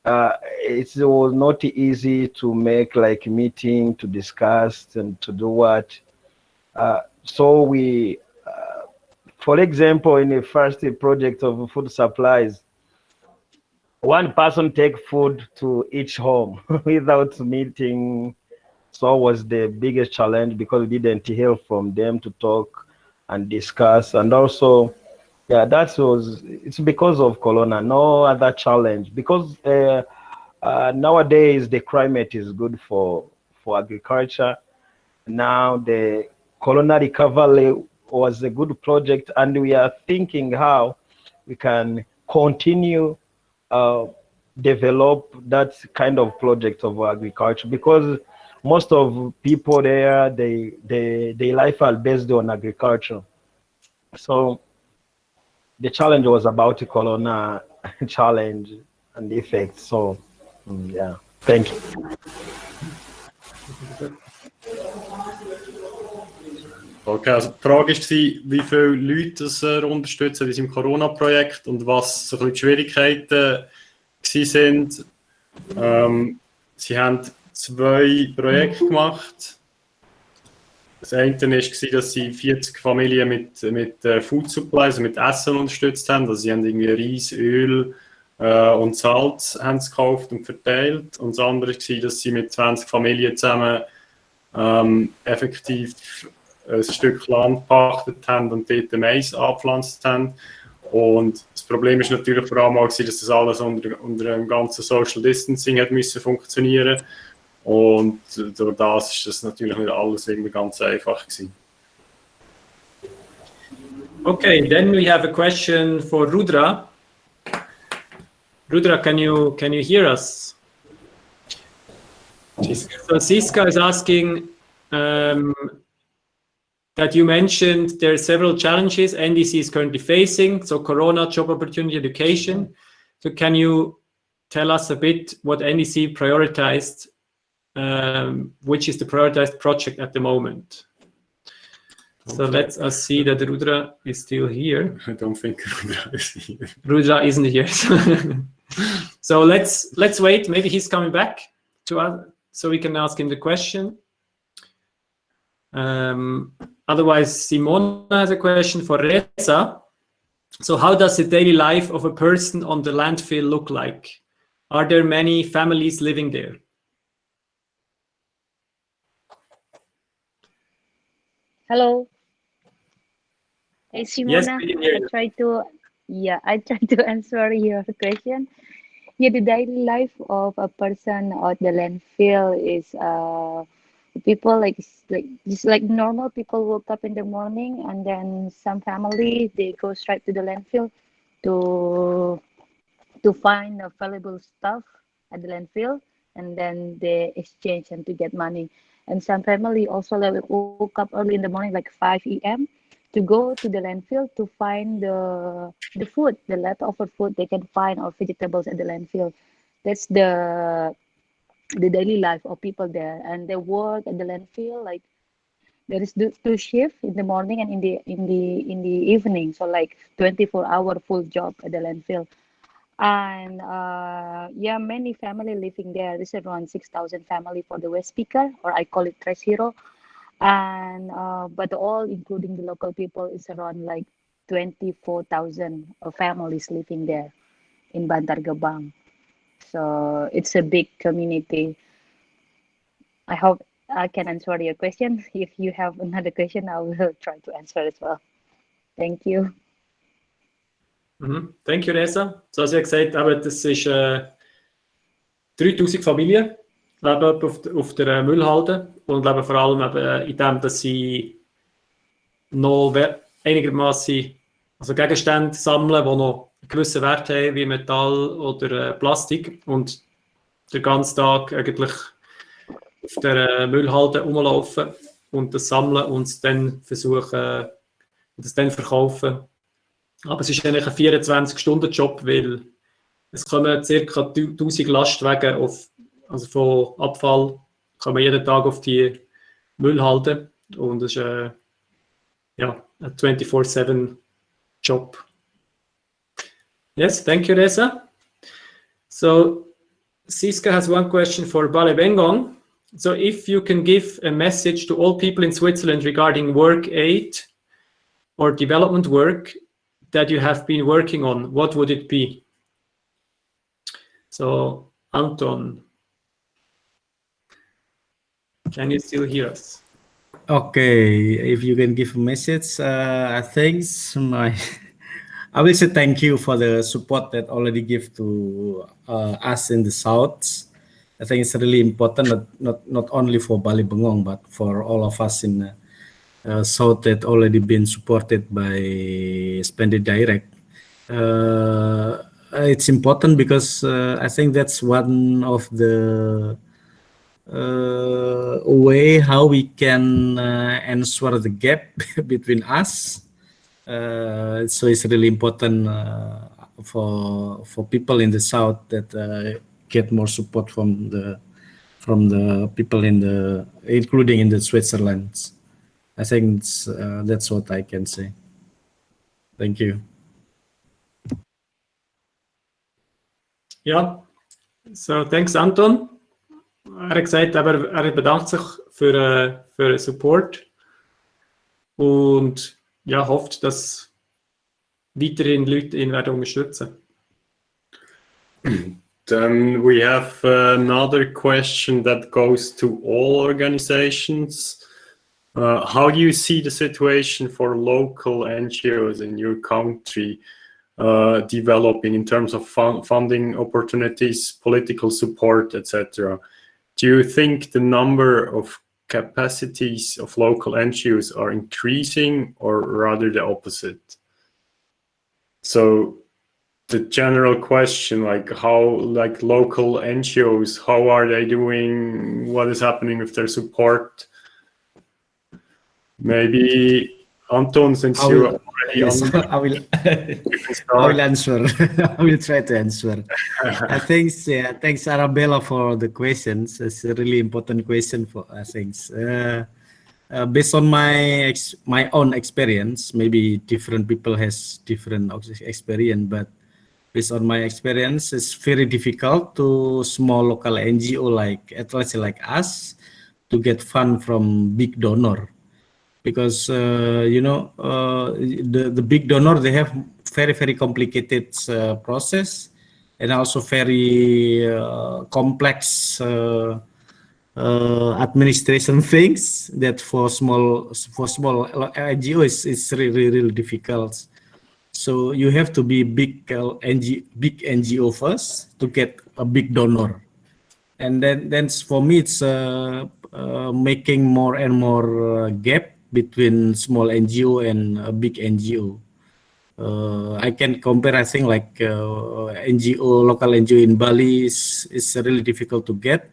it was not easy to make like meeting to discuss and to do what. So we. For example, in the first project of food supplies, one person take food to each home without meeting. So was the biggest challenge because we didn't hear from them to talk and discuss. And also, yeah, it's because of Corona, no other challenge. Because nowadays the climate is good for agriculture. Now the Corona recovery was a good project, and we are thinking how we can continue develop that kind of project of agriculture, because most of people there, they life are based on agriculture. So the challenge was about the Corona challenge and the effects. So yeah, thank you. Okay, also die Frage war, wie viele Leute das unterstützen in diesem Corona-Projekt und was so ein bisschen die Schwierigkeiten sind. Sie haben 2 Projekte gemacht. Das eine war, dass sie 40 Familien mit Food Supplies, also mit Essen unterstützt haben. Also sie haben irgendwie Reis, Öl, und Salz haben sie gekauft und verteilt. Und das andere war, dass sie mit 20 Familien zusammen effektiv ein Stück Land gepachtet haben und dort Mais angepflanzt haben. Und das Problem ist natürlich vor allem auch, dass das alles unter einem ganzen Social Distancing hat müssen funktionieren. Und durch das ist das natürlich nicht alles irgendwie ganz einfach gewesen. Okay, then we have a question for Rudra. Rudra, can you hear us? So Siska is asking that you mentioned there are several challenges NDC is currently facing, so Corona, job opportunity, education. So can you tell us a bit what NDC prioritized, which is the prioritized project at the moment? So let us see that Rudra is still here. I don't think Rudra is here. Rudra isn't here. So let's wait. Maybe he's coming back to us, so we can ask him the question. Otherwise, Simona has a question for Reza. So how does the daily life of a person on the landfill look like? Are there many families living there? Hello. Hey, Simona. Yes, we can hear you. I try to answer your question. Yeah, the daily life of a person at the landfill is people just like normal people woke up in the morning, and then some family they go straight to the landfill to find available stuff at the landfill, and then they exchange and to get money. And some family also woke up early in the morning, like 5 a.m. to go to the landfill to find the food, the leftover food they can find, or vegetables at the landfill. That's the daily life of people there, and they work at the landfill. Like there is two shifts in the morning and in the evening, so like 24-hour full job at the landfill. And yeah, many family living there. There's around 6,000 family for the West Speaker, or I call it Tresiro. And but all including the local people is around like 24,000 families living there in Bantar Gebang. So it's a big community. I hope I can answer your question. If you have another question, I will try to answer as well. Thank you. Thank you, Reza. So, als ich gesagt habe, das ist 3000 Familien leben auf der Müllhalde und leben vor allem eben in dem, dass sie noch einigermaßen Gegenstände sammeln, die noch einen gewissen Wert haben, wie Metall oder Plastik, und den ganzen Tag eigentlich auf der Müllhalde rumlaufen und das sammeln und es dann versuchen, das dann verkaufen. Aber es ist eigentlich ein 24-Stunden-Job, weil es kommen ca. 1000 Lastwagen von Abfall kommen jeden Tag auf die Müllhalde, und es ist ein 24/7 Job. Yes, thank you, Reza. So Siska has one question for Bale Bengong. So if you can give a message to all people in Switzerland regarding work aid or development work that you have been working on, what would it be? So Anton, can you still hear us? Okay, if you can give a message, I think I will say thank you for the support that already give to us in the South. I think it's really important, not only for Bale Bengong, but for all of us in South that already been supported by SpendeDirekt. It's important because I think that's one of the way how we can ensure the gap between us. So it's really important for people in the South that get more support from the people including in the Switzerland. I think that's what I can say. Thank you. Ja, so thanks Anton. Er hat gesagt, er bedankt sich für den Support und ja, hofft, dass weiterhin Leute ihn werden unterstützen. Then we have another question that goes to all organizations. How do you see the situation for local NGOs in your country developing in terms of funding opportunities, political support, etc.? Do you think the number of capacities of local NGOs are increasing or rather the opposite? So the general question, like how, like local NGOs, how are they doing? What is happening with their support? Maybe Anton, since you already yes, I will answer. I will try to answer. Thanks, thanks Arabella for the questions. It's a really important question for us. Thanks. Based on my own experience, maybe different people has different experience, but based on my experience, it's very difficult to small local NGO like let's say like us to get fund from big donor, because you know the big donor, they have very complicated process and also very complex administration things that for small NGO is really difficult. So you have to be big NGO first to get a big donor, and then for me it's making more and more gap between small NGO and a big NGO. I can compare, I think, like NGO, local NGO in Bali is really difficult to get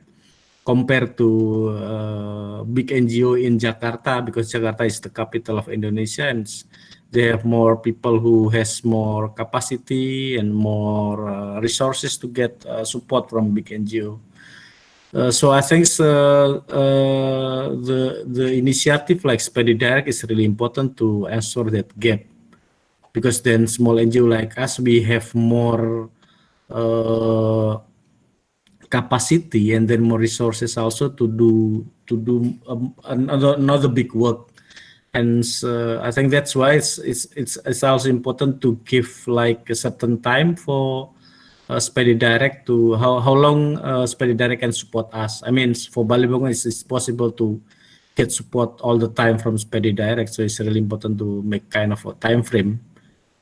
compared to big NGO in Jakarta, because Jakarta is the capital of Indonesia and they have more people who has more capacity and more resources to get support from big NGO. So I think the initiative like SpendeDirekt is really important to answer that gap, because then small NGO like us, we have more capacity and then more resources also to do another big work. And I think that's why it's also important to give like a certain time for SpendeDirekt to how long SpendeDirekt can support us. I mean, for Bali Bangun, it's possible to get support all the time from SpendeDirekt, so it's really important to make kind of a time frame.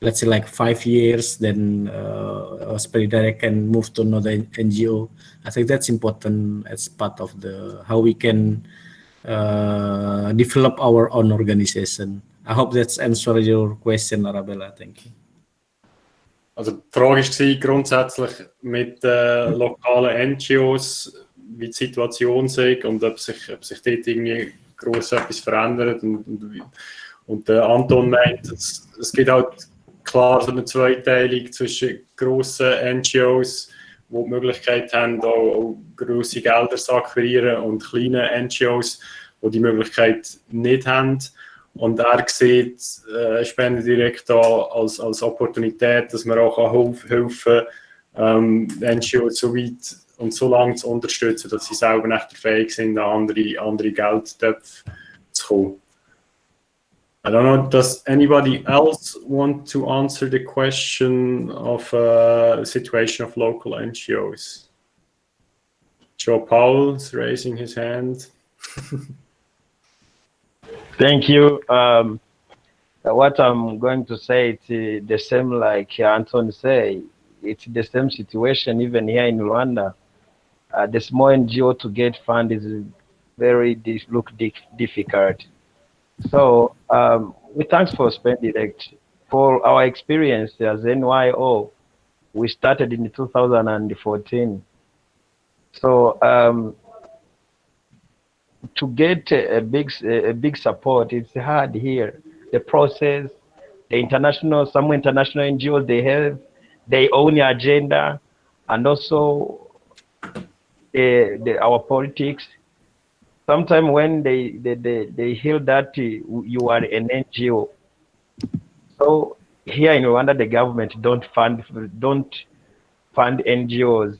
Let's say like 5 years, then SpendeDirekt can move to another NGO. I think that's important as part of the how we can develop our own organization. I hope that's answered your question, Arabella. Thank you. Also die Frage war grundsätzlich mit lokalen NGOs, wie die Situation sei und ob sich dort irgendwie gross etwas verändert. Und Anton meint, es gibt halt klar so eine Zweiteilung zwischen grossen NGOs, die die Möglichkeit haben, auch grosse Gelder zu akquirieren, und kleinen NGOs, die die Möglichkeit nicht haben. Und er sieht SpendeDirekt da als Opportunität, dass man auch helfen kann, NGOs so weit und so lange zu unterstützen, dass sie selber nicht fähig sind, an andere Geldtöpfe zu kommen. I don't know, does anybody else want to answer the question of the situation of local NGOs? Joe Powell is raising his hand. Thank you. What I'm going to say, it's the same like Anton say. It's the same situation even here in Rwanda. The small NGO to get fund is very difficult. So we thanks for SpendeDirekt. For our experience as NYO, we started in 2014. So to get a big support, it's hard here. The process, some international NGOs, they have their own agenda, and also our politics. Sometimes when they hear that you are an NGO, so here in Rwanda the government don't fund NGOs.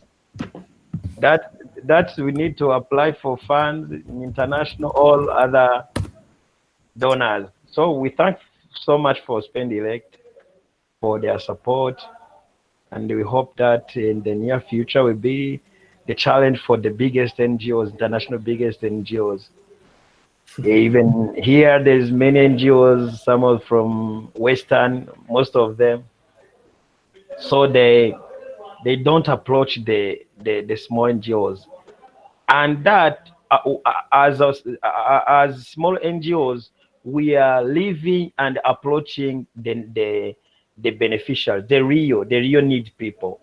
That we need to apply for funds in international, all other donors. So we thank so much for SpendeDirekt for their support. And we hope that in the near future will be the challenge for the biggest NGOs, international biggest NGOs. Even here, there's many NGOs, some are from Western, most of them. So they don't approach the small NGOs. And that, as small NGOs, we are living and approaching the beneficiaries, the real need people.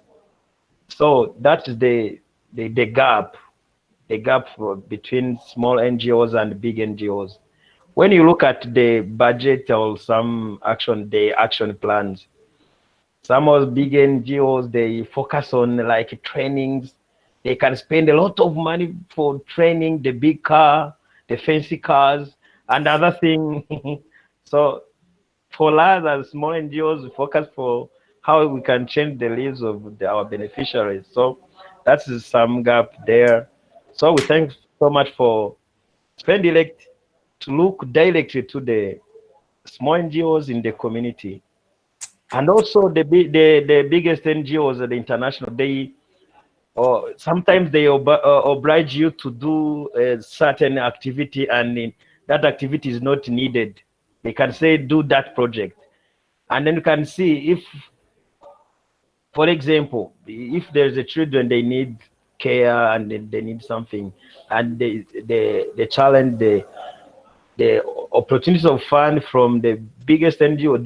So that's the gap, between small NGOs and big NGOs. When you look at the budget or some action plans, some of big NGOs, they focus on like trainings. They can spend a lot of money for training, the big car, the fancy cars, and other thing. So for us as small NGOs, we focus for how we can change the lives of our beneficiaries. So that's some gap there. So we thank so much for SpendeDirekt to look directly to the small NGOs in the community. And also the biggest NGOs at the international, they sometimes they oblige you to do a certain activity, and that activity is not needed. They can say do that project, and then you can see if, for example, if there's a children they need care and they need something, and they challenge the opportunities of fund from the biggest NGO,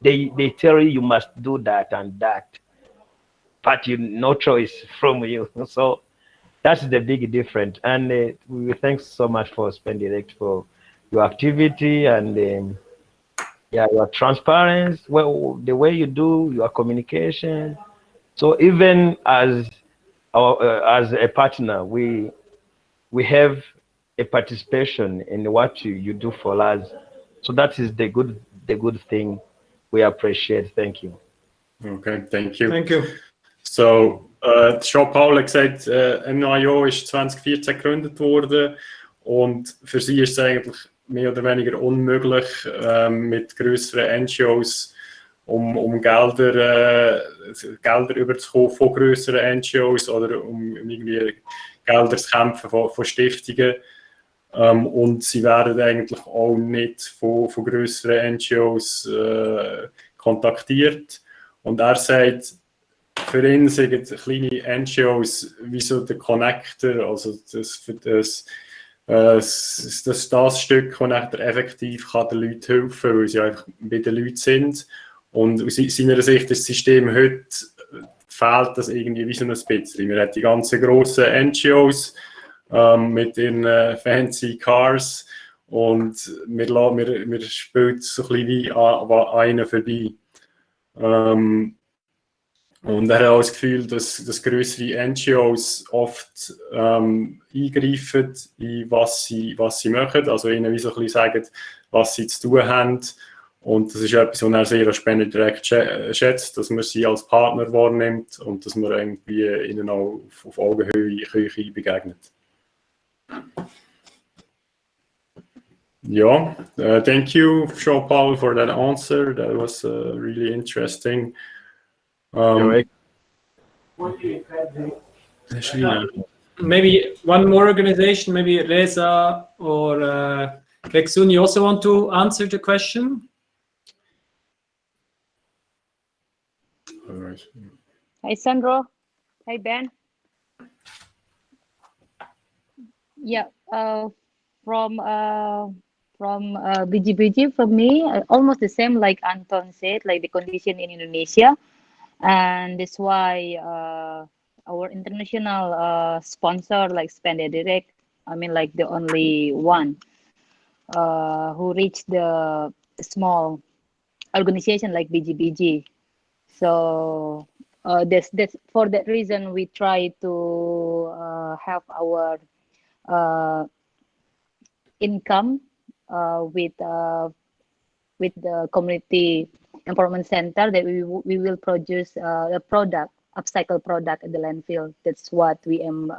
they tell you must do that and that, but no choice from you. So that's the big difference. And we thank so much for SpendeDirekt for your activity and your transparency, well, the way you do your communication. So even as a partner, we have a participation in what you do for us. So that is the good thing we appreciate. Thank you. Okay, thank you. Thank you. So, Jean-Paul hat gesagt, NIO ist 2014 gegründet worden und für sie ist es eigentlich mehr oder weniger unmöglich, mit grösseren NGOs um Gelder überzukommen von grösseren NGOs oder um irgendwie Gelder zu kämpfen von Stiftungen. Und sie werden eigentlich auch nicht von grösseren NGOs kontaktiert. Und er sagt, für ihn sind kleine NGOs wie so der Connector, also das Stück, das nachher effektiv kann den Leuten helfen kann, weil sie einfach bei den Leuten sind. Und aus seiner Sicht ist das System heute, fehlt das irgendwie wie so ein bisschen. Wir haben die ganzen grossen NGOs mit ihren fancy Cars und wir spielen so ein bisschen wie einen vorbei. Und er hat auch das Gefühl, dass grössere NGOs oft eingreifen in was sie machen, also ihnen wie so ein bisschen sagen, was sie zu tun haben. Und das ist etwas, was er sehr an SpendeDirekt schätzt, dass man sie als Partner wahrnimmt und dass man irgendwie ihnen auch auf Augenhöhe begegnet. Ja, thank you, Jean-Paul, for that answer. That was really interesting. Maybe one more organization, maybe Reza or Reksun, you also want to answer the question? All right. Hi, Sandro. Hi, Ben. Yeah, from BGBG, from me, almost the same like Anton said, like the condition in Indonesia. And that's why our international sponsor, like SpendeDirekt, I mean, like the only one who reached the small organization like BGBG. So that's for that reason we try to have our income with the community empowerment center, that we will produce a product, upcycle product at the landfill. That's what we aim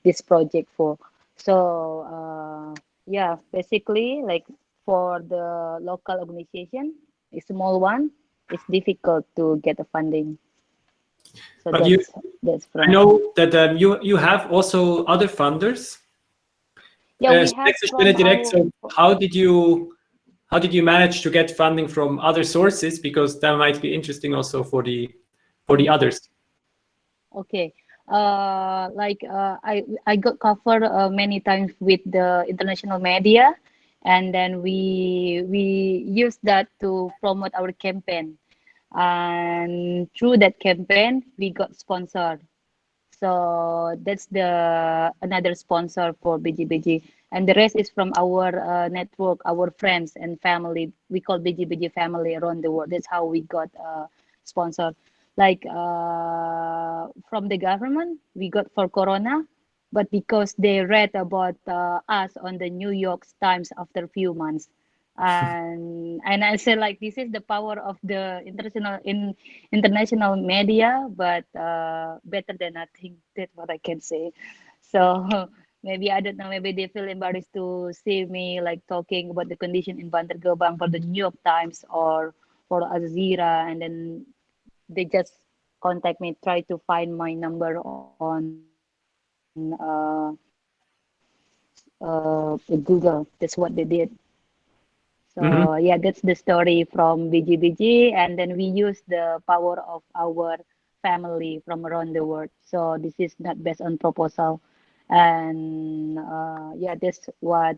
this project for. So yeah, basically, like for the local organization, a small one, it's difficult to get the funding. So But that's I from. know that you have also other funders. Yeah, we have from SpendeDirekt. our. So how did you manage to get funding from other sources? Because that might be interesting also for the others. Okay. I got covered many times with the international media, and then we use that to promote our campaign. And through that campaign, we got sponsored. So that's the another sponsor for BGBG, and the rest is from our network, our friends and family. We call BGBG family around the world. That's how we got sponsored. Like from the government, we got for Corona, but because they read about us on the New York Times after a few months, and I say like this is the power of the international media, but better than nothing. That's what I can say. So maybe I don't know. Maybe they feel embarrassed to see me like talking about the condition in Bantar Gebang for the New York Times or for Al Jazeera, and then they just contact me, try to find my number on Google. That's what they did. So yeah, that's the story from BGBG, and then we use the power of our family from around the world. So this is not based on proposal, and yeah, that's what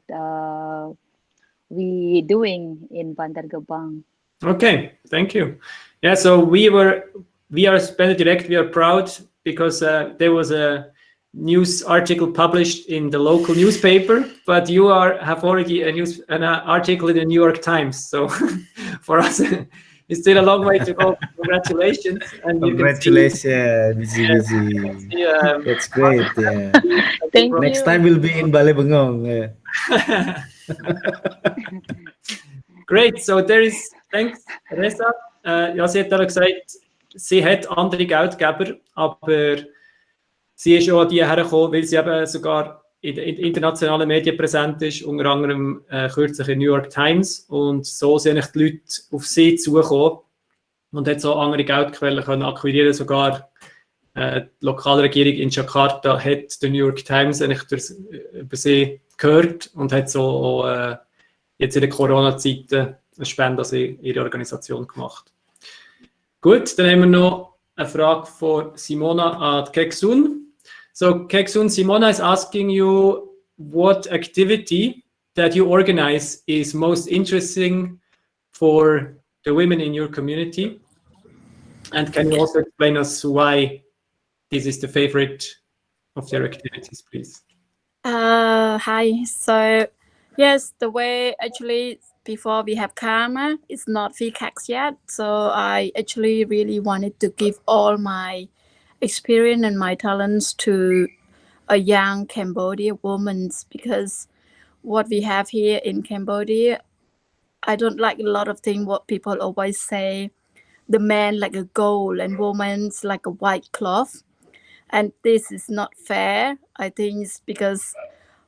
we doing in Bantar Gebang. Okay, thank you. Yeah, so we are SpendeDirekt. We are proud because there was a news article published in the local newspaper, but you have already an article in the New York Times. So for us, it's still a long way to go. Congratulations! And Congratulations, BGBG. That's great. Yeah. Thank Next you. time we'll be in Balai Bengong. Yeah. Great, so thanks, Reza. Ja, sie hat gesagt, sie hat andere Geldgeber, aber sie ist auch an die hergekommen, weil sie eben sogar in den internationalen Medien präsent ist, unter anderem kürzlich in New York Times. Und so sind eigentlich die Leute auf sie zugekommen und hat so andere Geldquellen können akquirieren. Sogar die Lokalregierung in Jakarta hat die New York Times eigentlich über sie gehört und hat so auch, jetzt in der Corona-Zeit eine Spende an ihre Organisation gemacht. Gut, dann haben wir noch eine Frage von Simona an Keksun. So Keksun, Simona is asking you what activity that you organize is most interesting for the women in your community, and can you also explain us why this is the favorite of their activities, please? Hi. So yes, the way actually before we have Karma, it's not VCAX yet. So I actually really wanted to give all my experience and my talents to a young Cambodian woman, because what we have here in Cambodia, I don't like a lot of things what people always say, the man like a gold and woman's like a white cloth. And this is not fair. I think it's because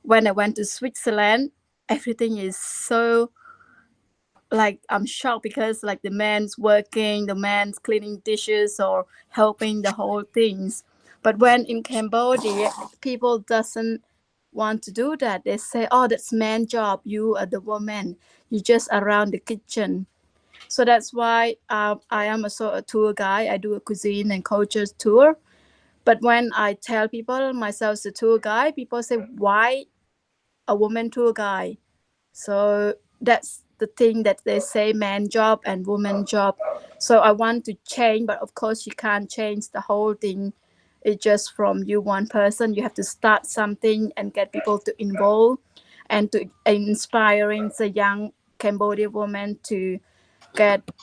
when I went to Switzerland, everything is so like I'm shocked, because like the man's working, the man's cleaning dishes or helping the whole things. But when in Cambodia, people doesn't want to do that. They say, oh, that's man job. You are the woman. You just around the kitchen. So that's why I am also a tour guide. I do a cuisine and culture tour. But when I tell people myself as a tour guide, people say, why a woman tour guide? So that's the thing that they say, man job and woman job. So I want to change, but of course you can't change the whole thing. It's just from you one person. You have to start something and get people to involve and to inspiring the young Cambodian woman to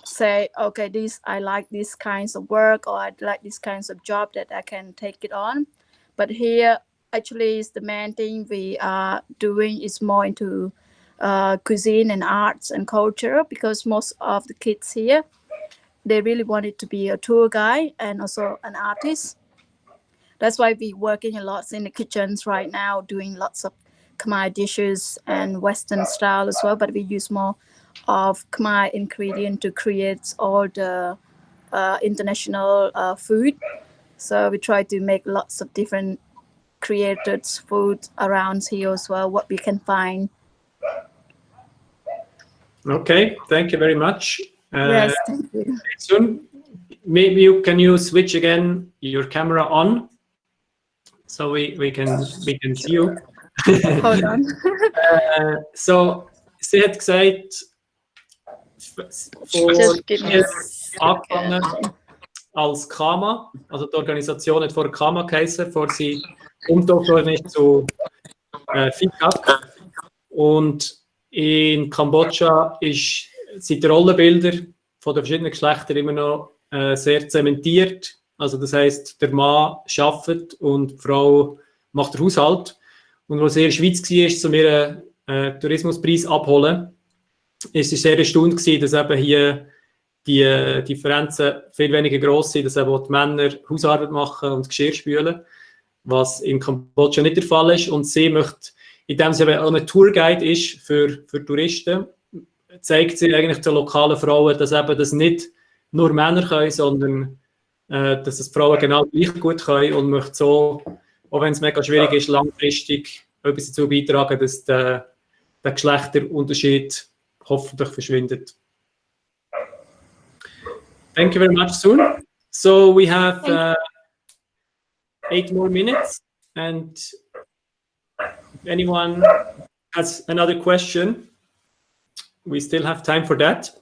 say, okay, this I like these kinds of work, or I like these kinds of job that I can take it on. But here actually is the main thing we are doing is more into cuisine and arts and culture, because most of the kids here, they really wanted to be a tour guide and also an artist. That's why we're working a lot in the kitchens right now, doing lots of Khmer dishes and Western style as well, but we use more of Khmer ingredient to create all the international food. So we try to make lots of different created food around here as well, what we can find. Okay, thank you very much. Yes, thank you. Soon, maybe you can switch again your camera on, so we can see you. Hold on. So sie hat gesagt, Just give me a angefangen als Kama, also die Organisation hat vor Kama geheißen, bevor sie umgetauft ist zu FICAC. Und in Kambodscha sind die Rollenbilder von den verschiedenen Geschlechtern immer noch sehr zementiert. Also das heisst, der Mann arbeitet und die Frau macht den Haushalt. Und als sie in der Schweiz war, um ihren Tourismuspreis abholen, ist sie sehr erstaunt gewesen, dass eben hier die Differenzen viel weniger gross sind, dass eben die Männer Hausarbeit machen und Geschirr spülen, was in Kambodscha nicht der Fall ist. Und sie möchte, indem sie auch ein Tourguide ist für Touristen, zeigt sie eigentlich den lokalen Frauen, dass eben das nicht nur Männer können, sondern dass es Frauen genau gleich gut können, und möchte so, auch wenn es mega schwierig ist, langfristig etwas dazu beitragen, dass der Geschlechterunterschied hoffentlich verschwindet. Thank you very much, Sun. So we have 8 more minutes, and if anyone has another question, we still have time for that.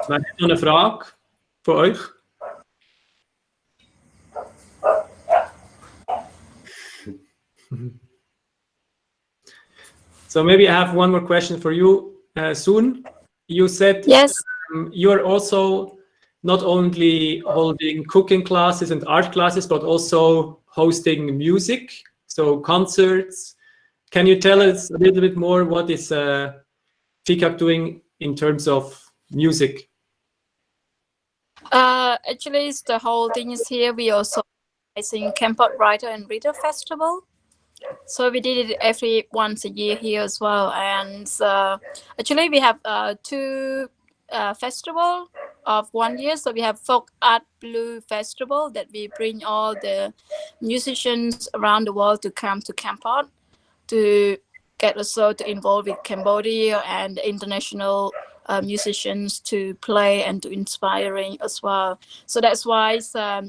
Wer hat noch eine Frage von euch? So maybe I have one more question for you, Sun. You said yes. You are also not only holding cooking classes and art classes, but also hosting music, so concerts. Can you tell us a little bit more what is FICAC doing in terms of music? Actually, the whole thing is here. We also organizing Campot Writer and Reader Festival. So we did it once a year here as well. And actually, we have 2 festival of 1 year. So we have Folk Art Blue Festival that we bring all the musicians around the world to come to Campot to get also to involve with Cambodia and international musicians to play and to inspiring as well. So that's why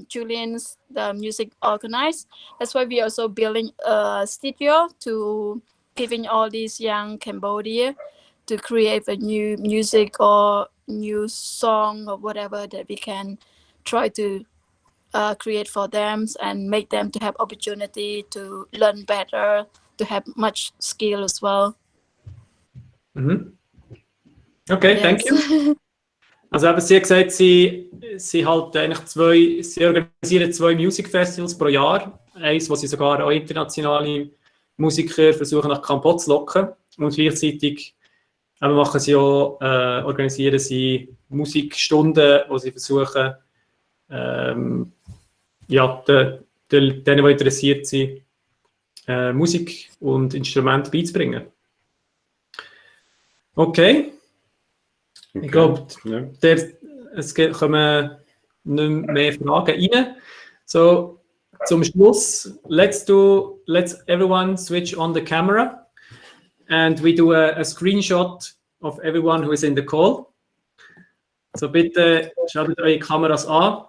Julian's the music organized. That's why we also building a studio to giving all these young Cambodia to create a new music or new song or whatever that we can try to create for them and make them to have opportunity to learn better, to have much skill as well. Mhm. Okay, yes. Thank you. Also eben, sie hat gesagt, sie organisieren 2 Music Festivals pro Jahr. Eins, wo sie sogar auch internationale Musiker versuchen nach Kampot zu locken. Und gleichzeitig machen sie auch, organisieren sie Musikstunden, wo sie versuchen, denen, die interessiert sind, Musik und Instrumente beizubringen. Okay. Ich glaube, es kommen nicht mehr Fragen rein. So, zum Schluss, let's everyone switch on the camera and we do a screenshot of everyone who is in the call. So bitte schaltet eure Kameras an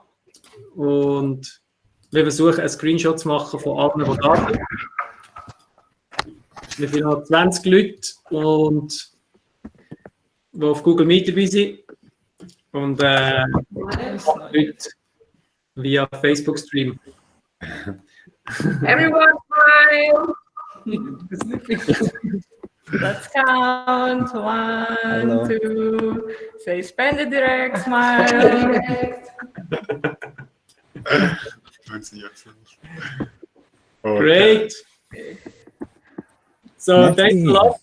und wir versuchen, einen Screenshot zu machen von allen, die da sind. Wir sind noch 20 Leute und die auf Google Meet dabei sind und Leute via Facebook Stream. Everyone smile. Let's count. 1, 2. Say SpendeDirekt, smile. Great. So thanks a lot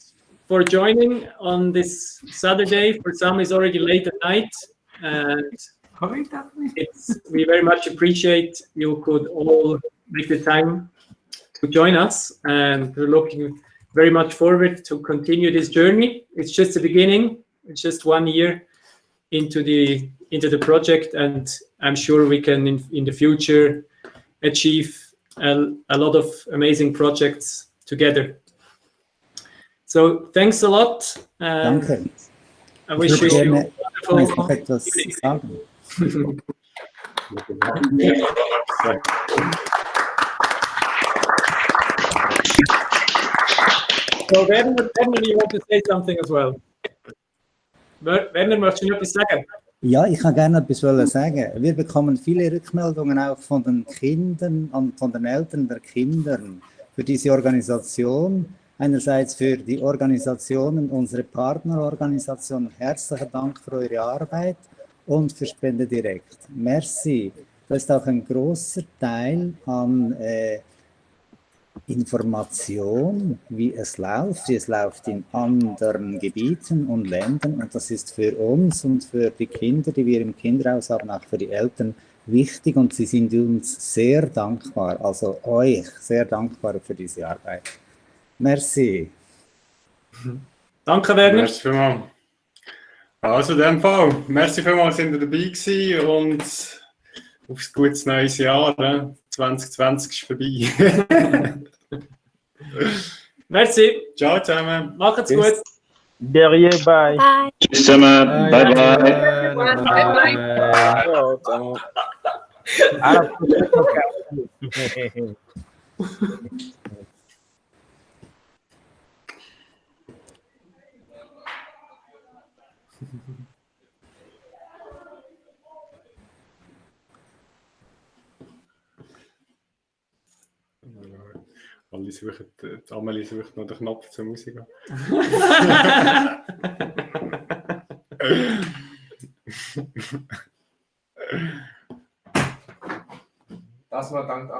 for joining on this Saturday. For some, it's already late at night, and we very much appreciate you could all make the time to join us, and we're looking very much forward to continue this journey. It's just the beginning. It's just 1 year, into the project, and I'm sure we can in the future achieve a lot of amazing projects together. So thanks a lot. Danke. I wish you gerne a noch wonderful etwas sagen. So Werner, you want to say something as well? Werner, möchtest du noch etwas sagen? Ja, ich kann gerne etwas sagen. Wir bekommen viele Rückmeldungen auch von den Kindern und von den Eltern der Kinder für diese Organisation. Einerseits für die Organisationen, unsere Partnerorganisationen. Herzlichen Dank für eure Arbeit und für SpendeDirekt. Merci. Das ist auch ein großer Teil an Information, wie es läuft in anderen Gebieten und Ländern, und das ist für uns und für die Kinder, die wir im Kinderhaus haben, auch für die Eltern wichtig, und sie sind uns sehr dankbar, also euch sehr dankbar für diese Arbeit. Merci. Danke, Werner. Merci vielmals. Also in dem Fall, merci vielmals, sind ihr dabei gewesen und aufs gutes neues Jahr. 2020 ist vorbei. Merci. Ciao zusammen. Macht's gut. Derrière, bye. Bye. Tschüss zusammen. Bye bye. Ciao, ciao. Amelie sucht noch den Knopf zur Musik. Das war dank